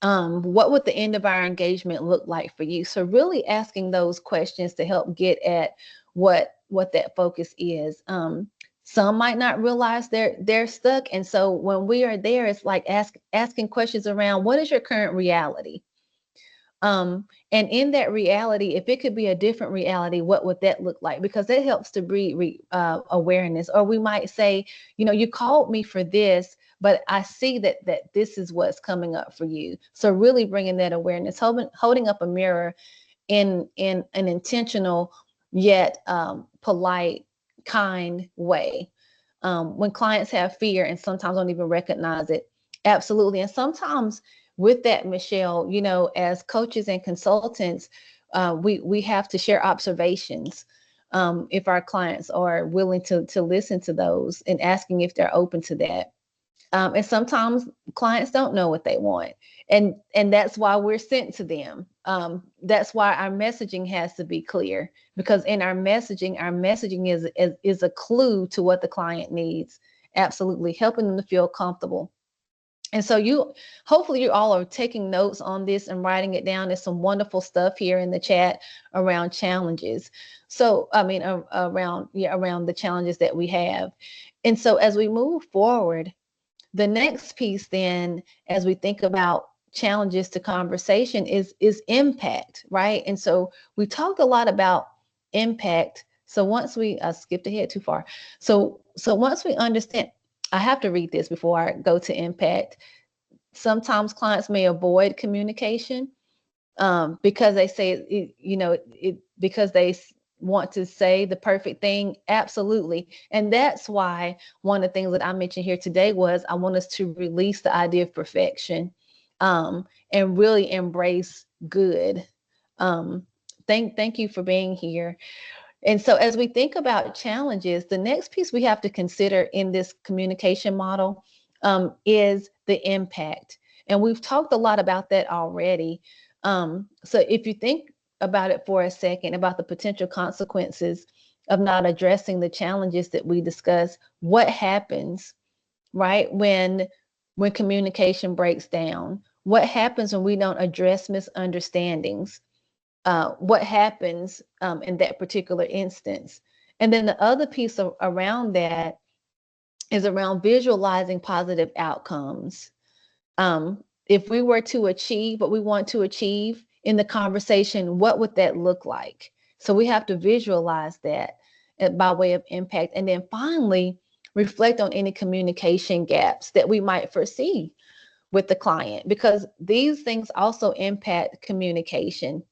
what would the end of our engagement look like for you? So really asking those questions to help get at what that focus is. Some might not realize they're stuck, and so when we are there, it's like asking questions around, what is your current reality? And in that reality, if it could be a different reality, what would that look like? Because that helps to breed awareness. Or we might say, you called me for this, but I see that this is what's coming up for you. So really bringing that awareness, holding up a mirror in an intentional yet polite, kind way. When clients have fear and sometimes don't even recognize it, absolutely. And sometimes with that, Michelle, as coaches and consultants, we have to share observations. If our clients are willing to listen to those, and asking if they're open to that. And sometimes clients don't know what they want, and that's why we're sent to them. That's why our messaging has to be clear, because in our messaging is a clue to what the client needs. Absolutely, helping them to feel comfortable. And so hopefully you all are taking notes on this and writing it down. There's some wonderful stuff here in the chat around challenges. So, I mean, around the challenges that we have. And so as we move forward, the next piece then, as we think about challenges to conversation, is impact, right? And so we talked a lot about impact. So once I skipped ahead too far. So once we understand, I have to read this before I go to impact. Sometimes clients may avoid communication because they say because they want to say the perfect thing. Absolutely. And that's why one of the things that I mentioned here today was I want us to release the idea of perfection, and really embrace Good. Um, thank you for being here. And so, as we think about challenges, the next piece we have to consider in this communication model is the impact. And we've talked a lot about that already. So, if you think about it for a second, about the potential consequences of not addressing the challenges that we discuss, what happens, right, when communication breaks down? What happens when we don't address misunderstandings? What happens in that particular instance? And then the other piece around that is around visualizing positive outcomes. If we were to achieve what we want to achieve in the conversation, what would that look like? So we have to visualize that by way of impact. And then finally, reflect on any communication gaps that we might foresee with the client, because these things also impact communication.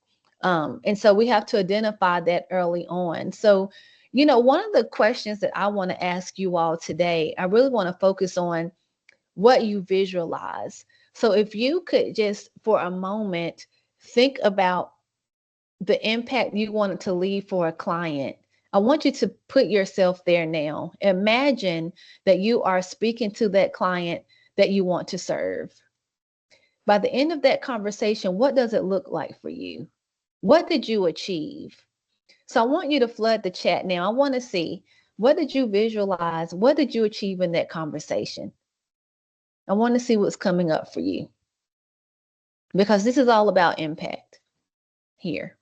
And so we have to identify that early on. So, one of the questions that I want to ask you all today, I really want to focus on what you visualize. So if you could just for a moment think about the impact you wanted to leave for a client. I want you to put yourself there now. Imagine that you are speaking to that client that you want to serve. By the end of that conversation, what does it look like for you? What did you achieve? So I want you to flood the chat now. I want to see, what did you visualize? What did you achieve in that conversation? I want to see what's coming up for you, because this is all about impact here.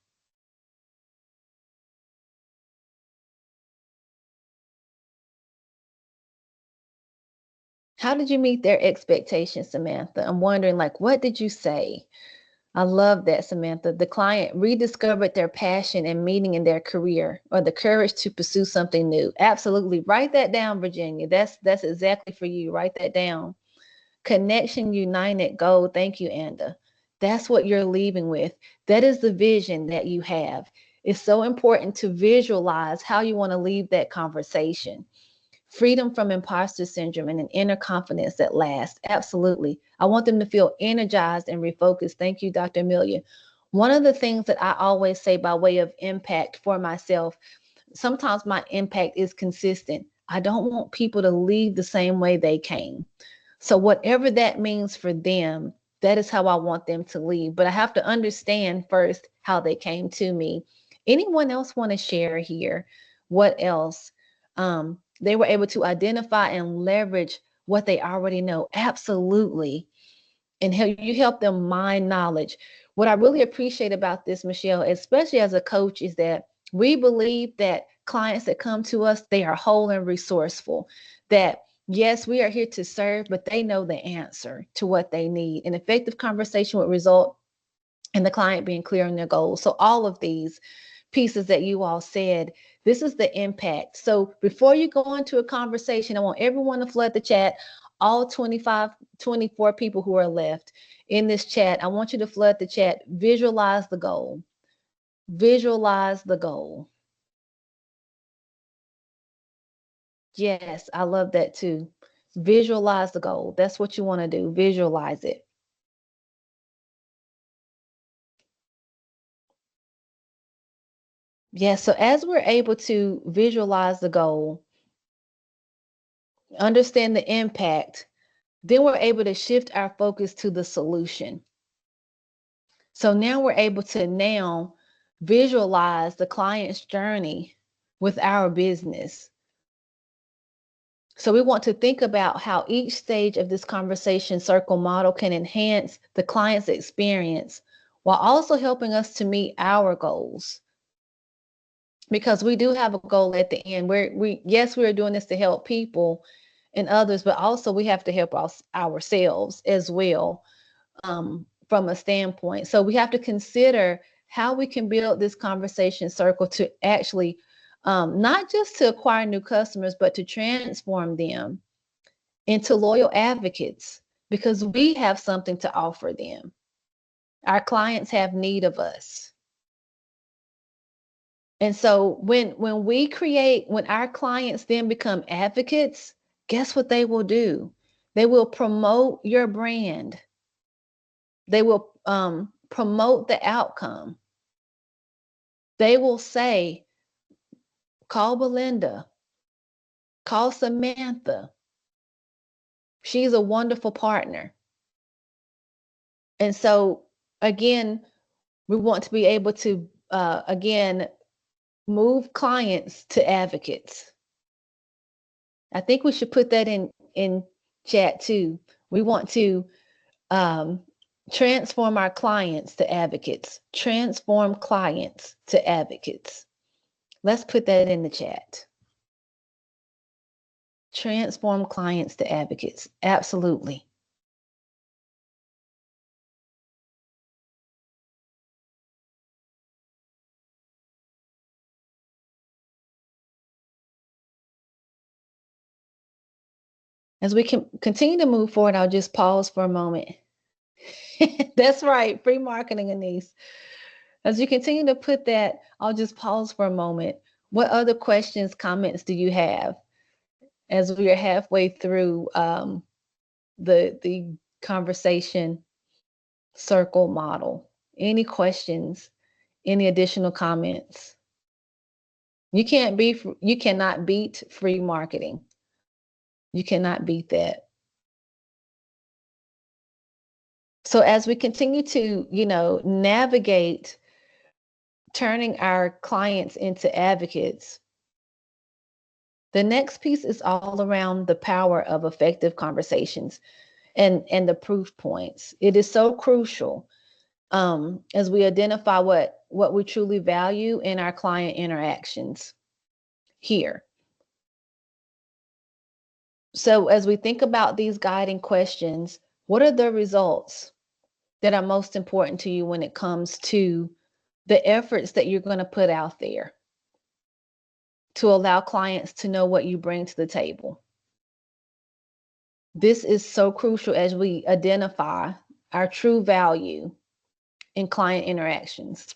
How did you meet their expectations, Samantha? I'm wondering, like, what did you say? I love that, Samantha. The client rediscovered their passion and meaning in their career, or the courage to pursue something new. Absolutely. Write that down, Virginia. That's exactly for you. Write that down. Connection united goal. Thank you, Anda. That's what you're leaving with. That is the vision that you have. It's so important to visualize how you want to leave that conversation. Freedom from imposter syndrome and an inner confidence that lasts. Absolutely. I want them to feel energized and refocused. Thank you, Dr. Amelia. One of the things that I always say by way of impact for myself, sometimes my impact is consistent. I don't want people to leave the same way they came. So, whatever that means for them, that is how I want them to leave. But I have to understand first how they came to me. Anyone else want to share here? What else? They were able to identify and leverage what they already know. Absolutely. And you help them mine knowledge. What I really appreciate about this, Michelle, especially as a coach, is that we believe that clients that come to us, they are whole and resourceful. That yes, we are here to serve, but they know the answer to what they need. An effective conversation would result in the client being clear on their goals. So all of these pieces that you all said, this is the impact. So before you go into a conversation, I want everyone to flood the chat. All 25, 24 people who are left in this chat, I want you to flood the chat. Visualize the goal. Visualize the goal. Yes, I love that too. Visualize the goal. That's what you want to do. Visualize it. Yes, so as we're able to visualize the goal, understand the impact, then we're able to shift our focus to the solution. So now we're able to now visualize the client's journey with our business. So we want to think about how each stage of this conversation circle model can enhance the client's experience while also helping us to meet our goals. Because we do have a goal at the end. Yes, we are doing this to help people and others, but also we have to help ourselves as well, from a standpoint. So we have to consider how we can build this conversation circle to actually, not just to acquire new customers, but to transform them into loyal advocates, because we have something to offer them. Our clients have need of us. And so when our clients then become advocates, guess what they will do? They will promote your brand. They will promote the outcome. They will say, call Belinda, call Samantha. She's a wonderful partner. And so, again, we want to be able to, again, move clients to advocates. I think we should put that in chat too. We want to transform our clients to advocates. Transform clients to advocates. Let's put that in the chat. Transform clients to advocates. Absolutely. As we can continue to move forward, I'll just pause for a moment. That's right, free marketing, Anise. As you continue to put that, I'll just pause for a moment. What other questions, comments do you have as we are halfway through the conversation circle model? Any questions? Any additional comments? You cannot beat free marketing. You cannot beat that. So as we continue to, navigate turning our clients into advocates, the next piece is all around the power of effective conversations and the proof points. It is so crucial as we identify what we truly value in our client interactions here. So as we think about these guiding questions, what are the results that are most important to you when it comes to the efforts that you're going to put out there to allow clients to know what you bring to the table? This is so crucial as we identify our true value in client interactions,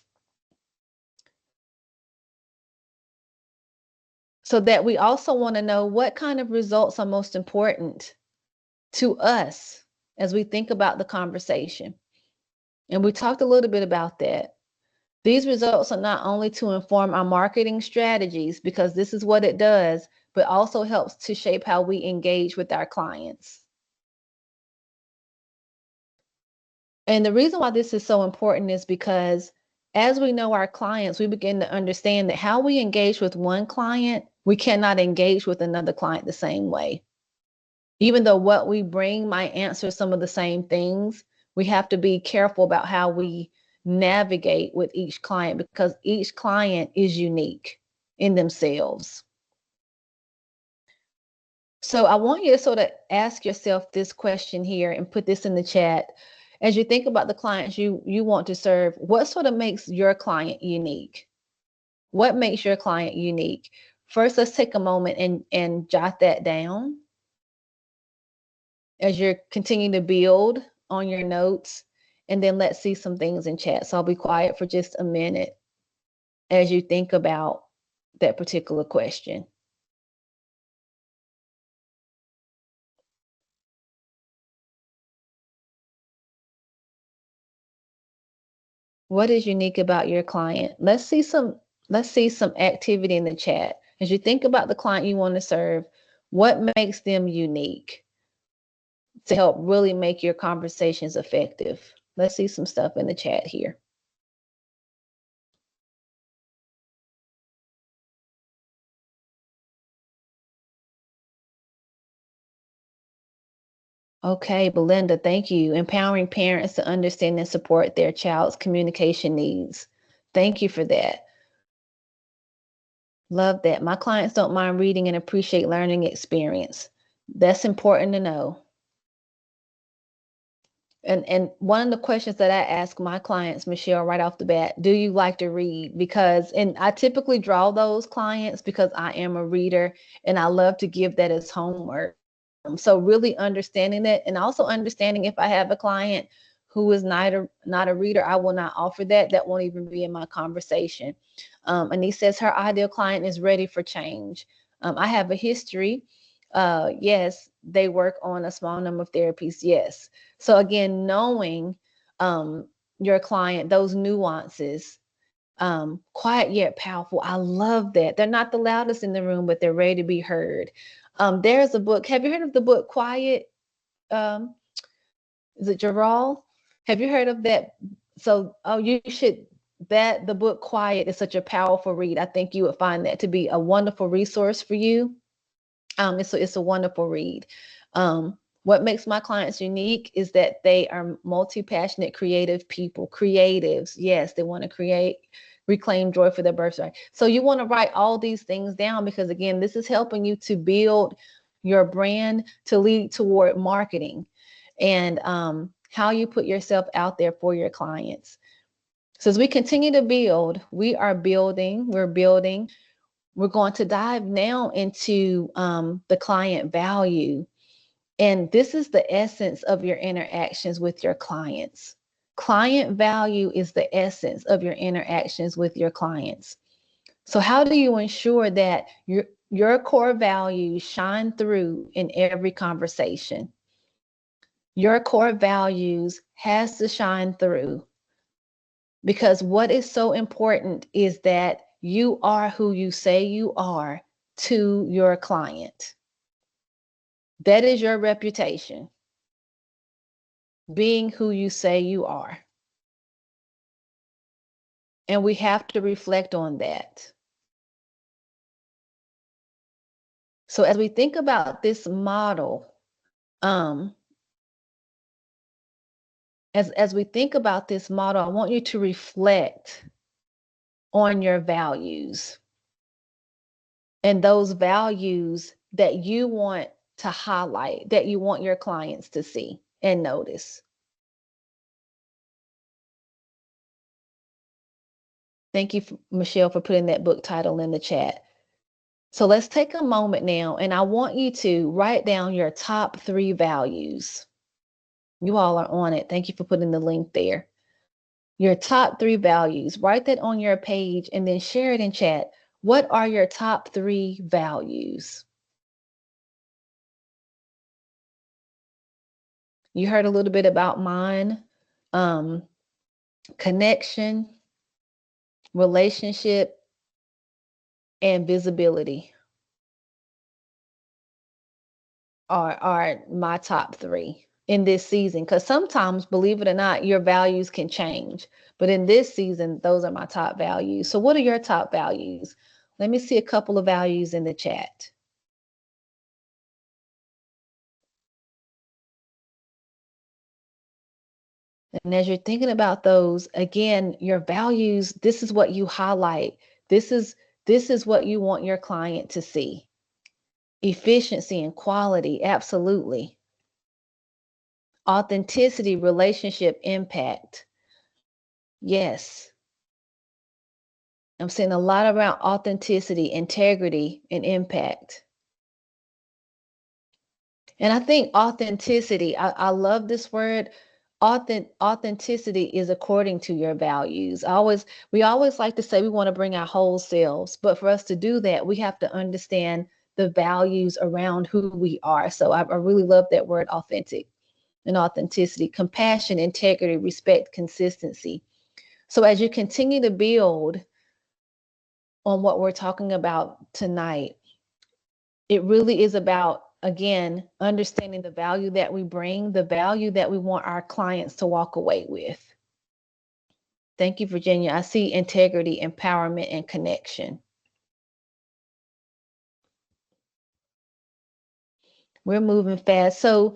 so that we also want to know what kind of results are most important to us as we think about the conversation. And we talked a little bit about that. These results are not only to inform our marketing strategies, because this is what it does, but also helps to shape how we engage with our clients. And the reason why this is so important is because as we know our clients, we begin to understand that how we engage with one client, we cannot engage with another client the same way. Even though what we bring might answer some of the same things, we have to be careful about how we navigate with each client, because each client is unique in themselves. So I want you to sort of ask yourself this question here and put this in the chat. As you think about the clients you want to serve, what sort of makes your client unique? What makes your client unique? First, let's take a moment and jot that down as you're continuing to build on your notes. And then let's see some things in chat. So I'll be quiet for just a minute as you think about that particular question. What is unique about your client? Let's see some activity in the chat. As you think about the client you want to serve, what makes them unique to help really make your conversations effective? Let's see some stuff in the chat here. Okay, Belinda, thank you. Empowering parents to understand and support their child's communication needs. Thank you for that. Love that. My clients don't mind reading and appreciate learning experience. That's important to know. And one of the questions that I ask my clients, Michelle, right off the bat, do you like to read? Because, and I typically draw those clients because I am a reader and I love to give that as homework. So really understanding that, and also understanding if I have a client who is not a reader, I will not offer that. That won't even be in my conversation. Anise says her ideal client is ready for change. I have a history. Yes, they work on a small number of therapies. Yes. So again, knowing your client those nuances. Quiet yet powerful. I love that. They're not the loudest in the room, but they're ready to be heard. There's a book. Have you heard of the book Quiet? Um, is it Gerald? Have you heard of that? So, oh, you should. That the book Quiet is such a powerful read. I think you would find that to be a wonderful resource for you. It's a wonderful read. What makes my clients unique is that they are multi-passionate, creative people. Creatives, yes, they want to create, reclaim joy for their birthright. So you want to write all these things down because again, this is helping you to build your brand to lead toward marketing and how you put yourself out there for your clients. So as we continue to build, we're building. We're going to dive now into the client value. And this is the essence of your interactions with your clients. Client value is the essence of your interactions with your clients. So how do you ensure that your core values shine through in every conversation? Your core values has to shine through because what is so important is that you are who you say you are to your client. That is your reputation, being who you say you are. And we have to reflect on that. So as we think about this model, um, as we think about this model, I want you to reflect on your values and those values that you want to highlight, that you want your clients to see and notice. Thank you, Michelle, for putting that book title in the chat. So let's take a moment now, and I want you to write down your top 3 values. You all are on it. Thank you for putting the link there. Your top 3 values. Write that on your page and then share it in chat. What are your top 3 values? You heard a little bit about mine. Connection, relationship, and visibility are my top 3 in this season. Because sometimes, believe it or not, your values can change. But in this season, those are my top values. So what are your top values? Let me see a couple of values in the chat. And as you're thinking about those, again, your values, this is what you highlight. This is what you want your client to see. Efficiency and quality, absolutely. Authenticity, relationship, impact. Yes. I'm seeing a lot around authenticity, integrity, and impact. And I think authenticity, I love this word. Authenticity is according to your values. We always like to say we want to bring our whole selves, but for us to do that, we have to understand the values around who we are. So I really love that word authentic and authenticity, compassion, integrity, respect, consistency. So as you continue to build on what we're talking about tonight, it really is about, again, understanding the value that we bring, the value that we want our clients to walk away with. Thank you, Virginia. I see integrity, empowerment, and connection. We're moving fast. So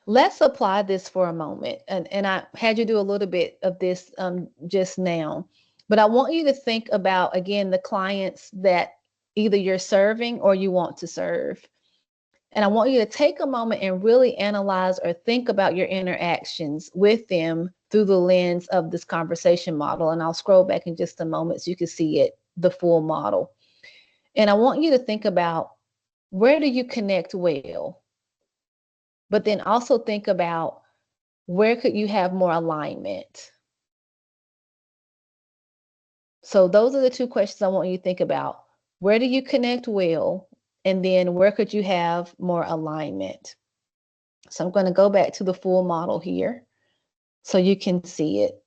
let's apply this for a moment. And I had you do a little bit of this just now. But I want you to think about, again, the clients that either you're serving or you want to serve. And I want you to take a moment and really analyze or think about your interactions with them through the lens of this conversation model. And I'll scroll back in just a moment so you can see it, the full model. And I want you to think about, where do you connect well? But then also think about, where could you have more alignment? So those are the 2 questions I want you to think about. Where do you connect well? And then where could you have more alignment? So I'm going to go back to the full model here so you can see it.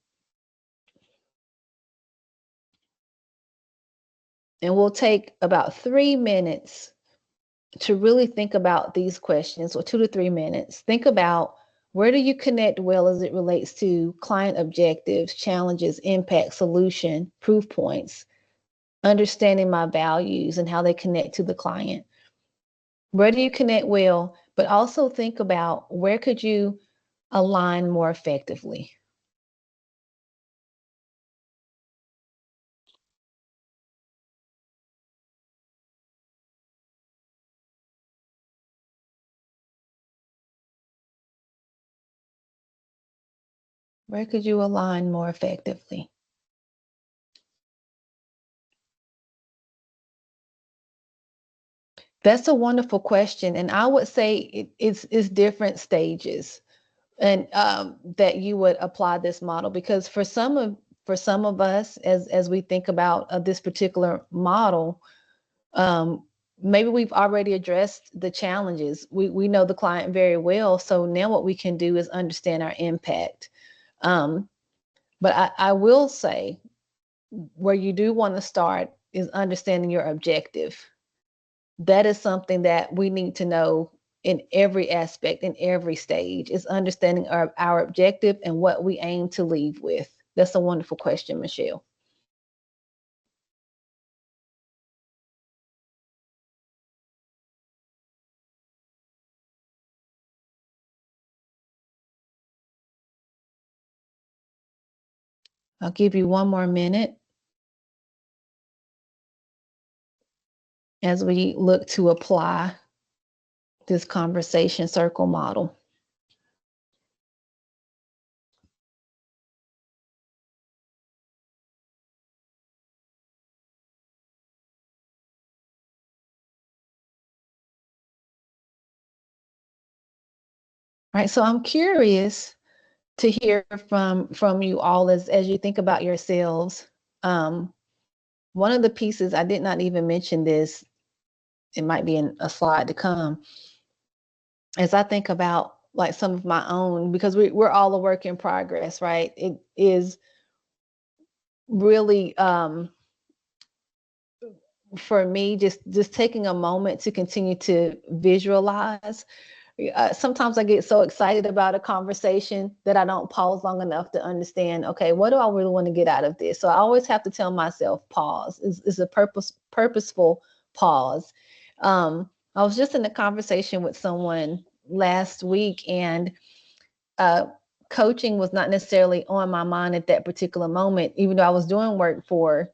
And we'll take about 3 minutes to really think about these questions, or 2 to 3 minutes. Think about, where do you connect well as it relates to client objectives, challenges, impact, solution, proof points, understanding my values and how they connect to the client. Where do you connect well? But also think about, where could you align more effectively? Where could you align more effectively? That's a wonderful question. And I would say it's different stages, and that you would apply this model, because for some of us, as we think about this particular model, um, maybe we've already addressed the challenges. We know the client very well, so now what we can do is understand our impact. um, but I will say, where you do want to start is understanding your objective. That is something that we need to know in every aspect, in every stage, is understanding our objective and what we aim to leave with. That's a wonderful question, Michelle. I'll give you one more minute as we look to apply this conversation circle model. All right, so I'm curious to hear from you all as you think about yourselves. Um, One of the pieces, I did not even mention this, it might be in a slide to come, as I think about like some of my own, because we're all a work in progress, right? It is really, for me, just taking a moment to continue to visualize. Sometimes I get so excited about a conversation that I don't pause long enough to understand, okay, what do I really want to get out of this? So I always have to tell myself, pause. Is a purposeful pause. I was just in a conversation with someone last week, and uh, coaching was not necessarily on my mind at that particular moment, even though I was doing work for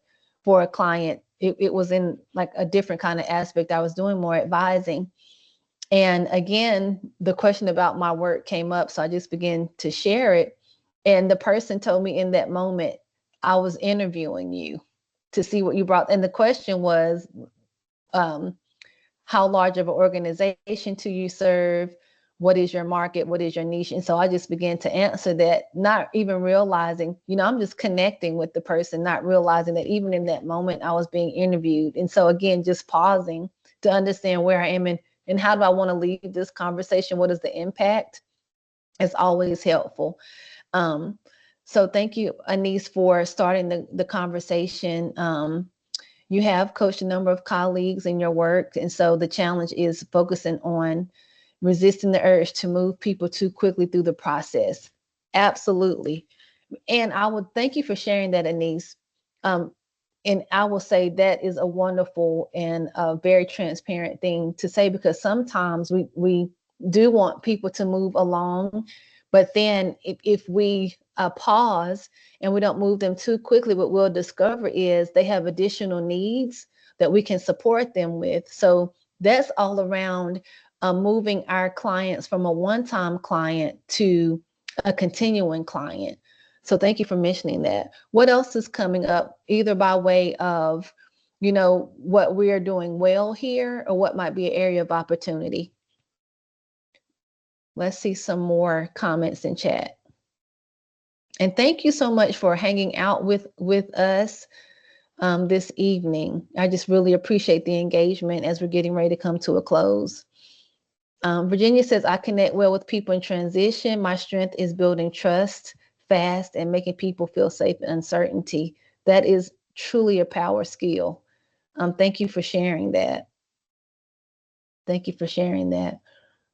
a client. It was in like a different kind of aspect. I was doing more advising. And again, the question about my work came up. So I just began to share it. And the person told me in that moment, I was interviewing you to see what you brought. And the question was, um, how large of an organization do you serve? What is your market? What is your niche? And so I just began to answer that, not even realizing, I'm just connecting with the person, not realizing that even in that moment I was being interviewed. And so again, just pausing to understand where I am, and how do I want to leave this conversation? What is the impact? Is always helpful. Um, so thank you, Anise, for starting the conversation. You have coached a number of colleagues in your work. And so the challenge is focusing on resisting the urge to move people too quickly through the process. Absolutely. And I would thank you for sharing that, Anise. Um, and I will say that is a wonderful and a very transparent thing to say, because sometimes we do want people to move along, but then if we pause and we don't move them too quickly, what we'll discover is they have additional needs that we can support them with. So that's all around moving our clients from a one-time client to a continuing client. So thank you for mentioning that. What else is coming up, either by way of, what we are doing well here, or what might be an area of opportunity? Let's see some more comments in chat. And thank you so much for hanging out with us this evening. I just really appreciate the engagement as we're getting ready to come to a close. Virginia says, I connect well with people in transition. My strength is building trust fast and making people feel safe in uncertainty. That is truly a power skill. Thank you for sharing that. Thank you for sharing that.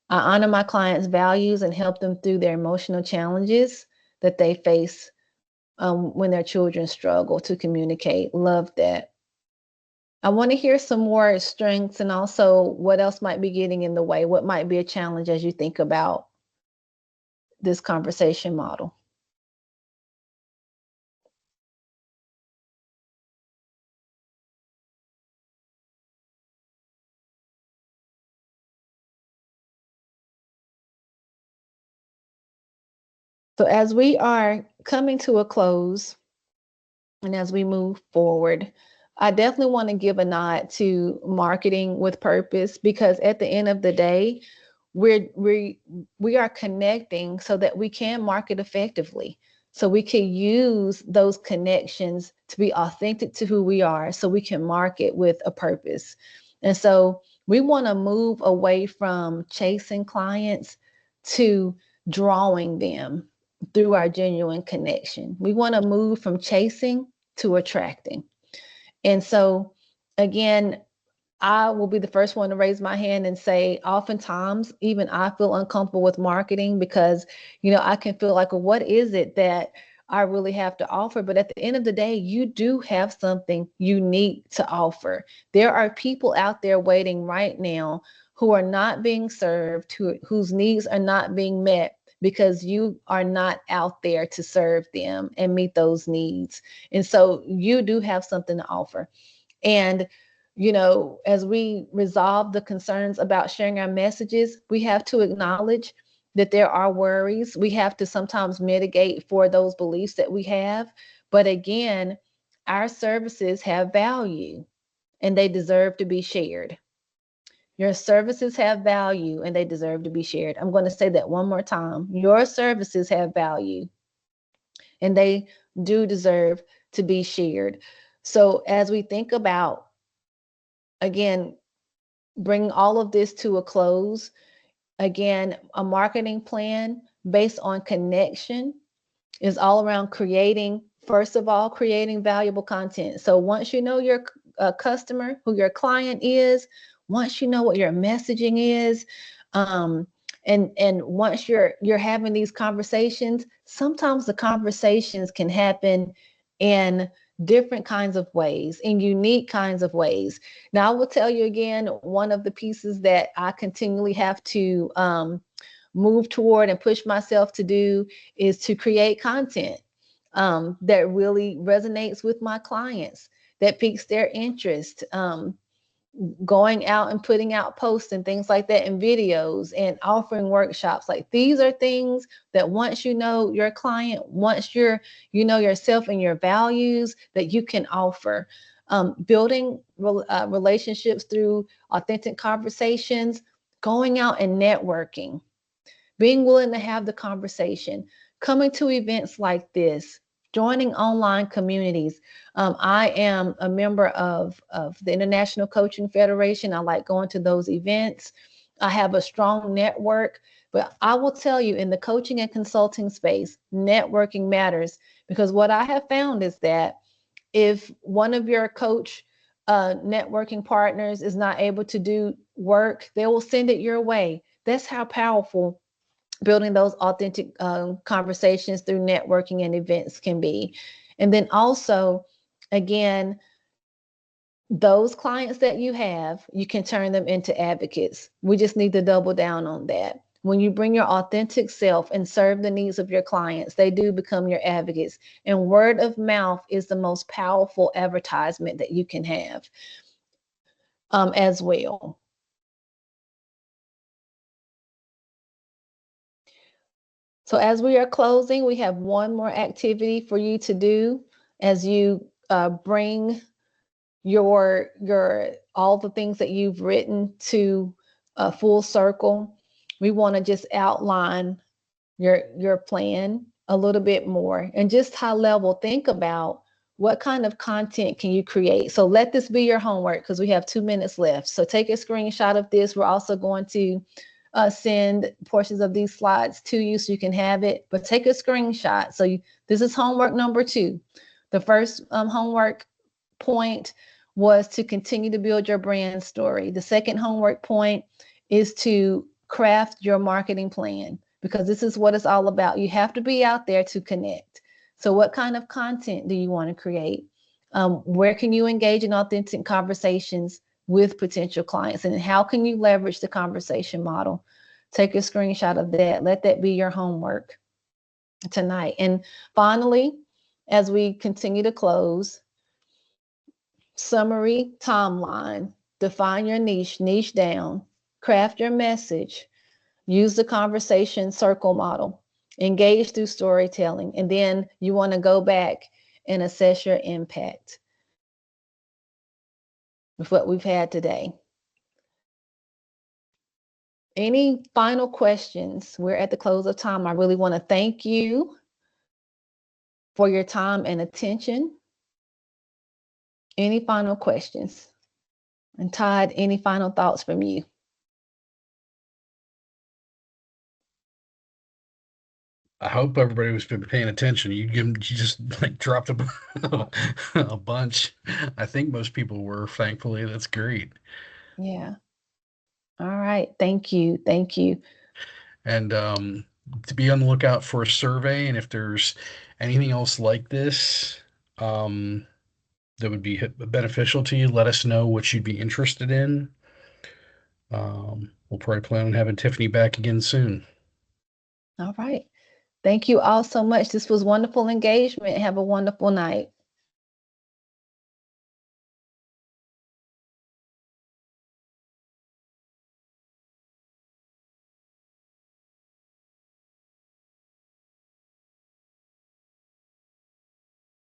I honor my clients' values and help them through their emotional challenges that they face when their children struggle to communicate. Love that. I want to hear some more strengths and also what else might be getting in the way. What might be a challenge as you think about this conversation model? So, as we are coming to a close and as we move forward, I definitely want to give a nod to marketing with purpose because at the end of the day, we're we are connecting so that we can market effectively. So we can use those connections to be authentic to who we are so we can market with a purpose. And so we want to move away from chasing clients to drawing them through our genuine connection. We want to move from chasing to attracting. And so again, I will be the first one to raise my hand and say, oftentimes, even I feel uncomfortable with marketing because, I can feel like, well, what is it that I really have to offer? But at the end of the day, you do have something unique to offer. There are people out there waiting right now who are not being served, whose needs are not being met because you are not out there to serve them and meet those needs. And so you do have something to offer. And, as we resolve the concerns about sharing our messages, we have to acknowledge that there are worries. We have to sometimes mitigate for those beliefs that we have. But again, our services have value and they deserve to be shared. Your services have value and they deserve to be shared. I'm going to say that one more time. Your services have value and they do deserve to be shared. So as we think about, again, bring all of this to a close. Again, a marketing plan based on connection is all around creating, first of all, creating valuable content. So once you know your customer, who your client is, once you know what your messaging is, um, and once you're having these conversations, sometimes the conversations can happen in different kinds of ways, in unique kinds of ways. Now, I will tell you again, one of the pieces that I continually have to move toward and push myself to do is to create content that really resonates with my clients, that piques their interest. Going out and putting out posts and things like that and videos and offering workshops. Like these are things that once you know your client, once you know yourself and your values, that you can offer. Building relationships through authentic conversations, going out and networking, being willing to have the conversation, coming to events like this, joining online communities. I am a member of the International Coaching Federation. I like going to those events. I have a strong network, but I will tell you in the coaching and consulting space, networking matters because what I have found is that if one of your coach networking partners is not able to do work, they will send it your way. That's how powerful building those authentic conversations through networking and events can be. And then also, again, those clients that you have, you can turn them into advocates. We just need to double down on that. When you bring your authentic self and serve the needs of your clients, they do become your advocates. And word of mouth is the most powerful advertisement that you can have as well. So as we are closing, we have one more activity for you to do as you bring your all the things that you've written to a full circle. We want to just outline your plan a little bit more and just high level think about what kind of content can you create. So let this be your homework because we have 2 minutes left. So take a screenshot of this. We're also going to send portions of these slides to you so you can have it, but take a screenshot. So this is homework number 2. The first homework point was to continue to build your brand story. The second homework point is to craft your marketing plan, because this is what it's all about. You have to be out there to connect. So, what kind of content do you want to create? Where can you engage in authentic conversations with potential clients? And how can you leverage the conversation model? Take a screenshot of that. Let that be your homework tonight. And finally, as we continue to close, summary timeline, define your niche down, craft your message, use the conversation circle model, engage through storytelling, and then you want to go back and assess your impact with what we've had today. Any final questions? We're at the close of time. I really want to thank you for your time and attention. Any final questions? And Todd, any final thoughts from you? I hope everybody was been paying attention. You just like dropped a bunch. I think most people were, thankfully. That's great. Yeah. All right. Thank you. Thank you. And to be on the lookout for a survey, and if there's anything else like this that would be beneficial to you, let us know what you'd be interested in. We'll probably plan on having Tiffany back again soon. All right. Thank you all so much. This was wonderful engagement. Have a wonderful night.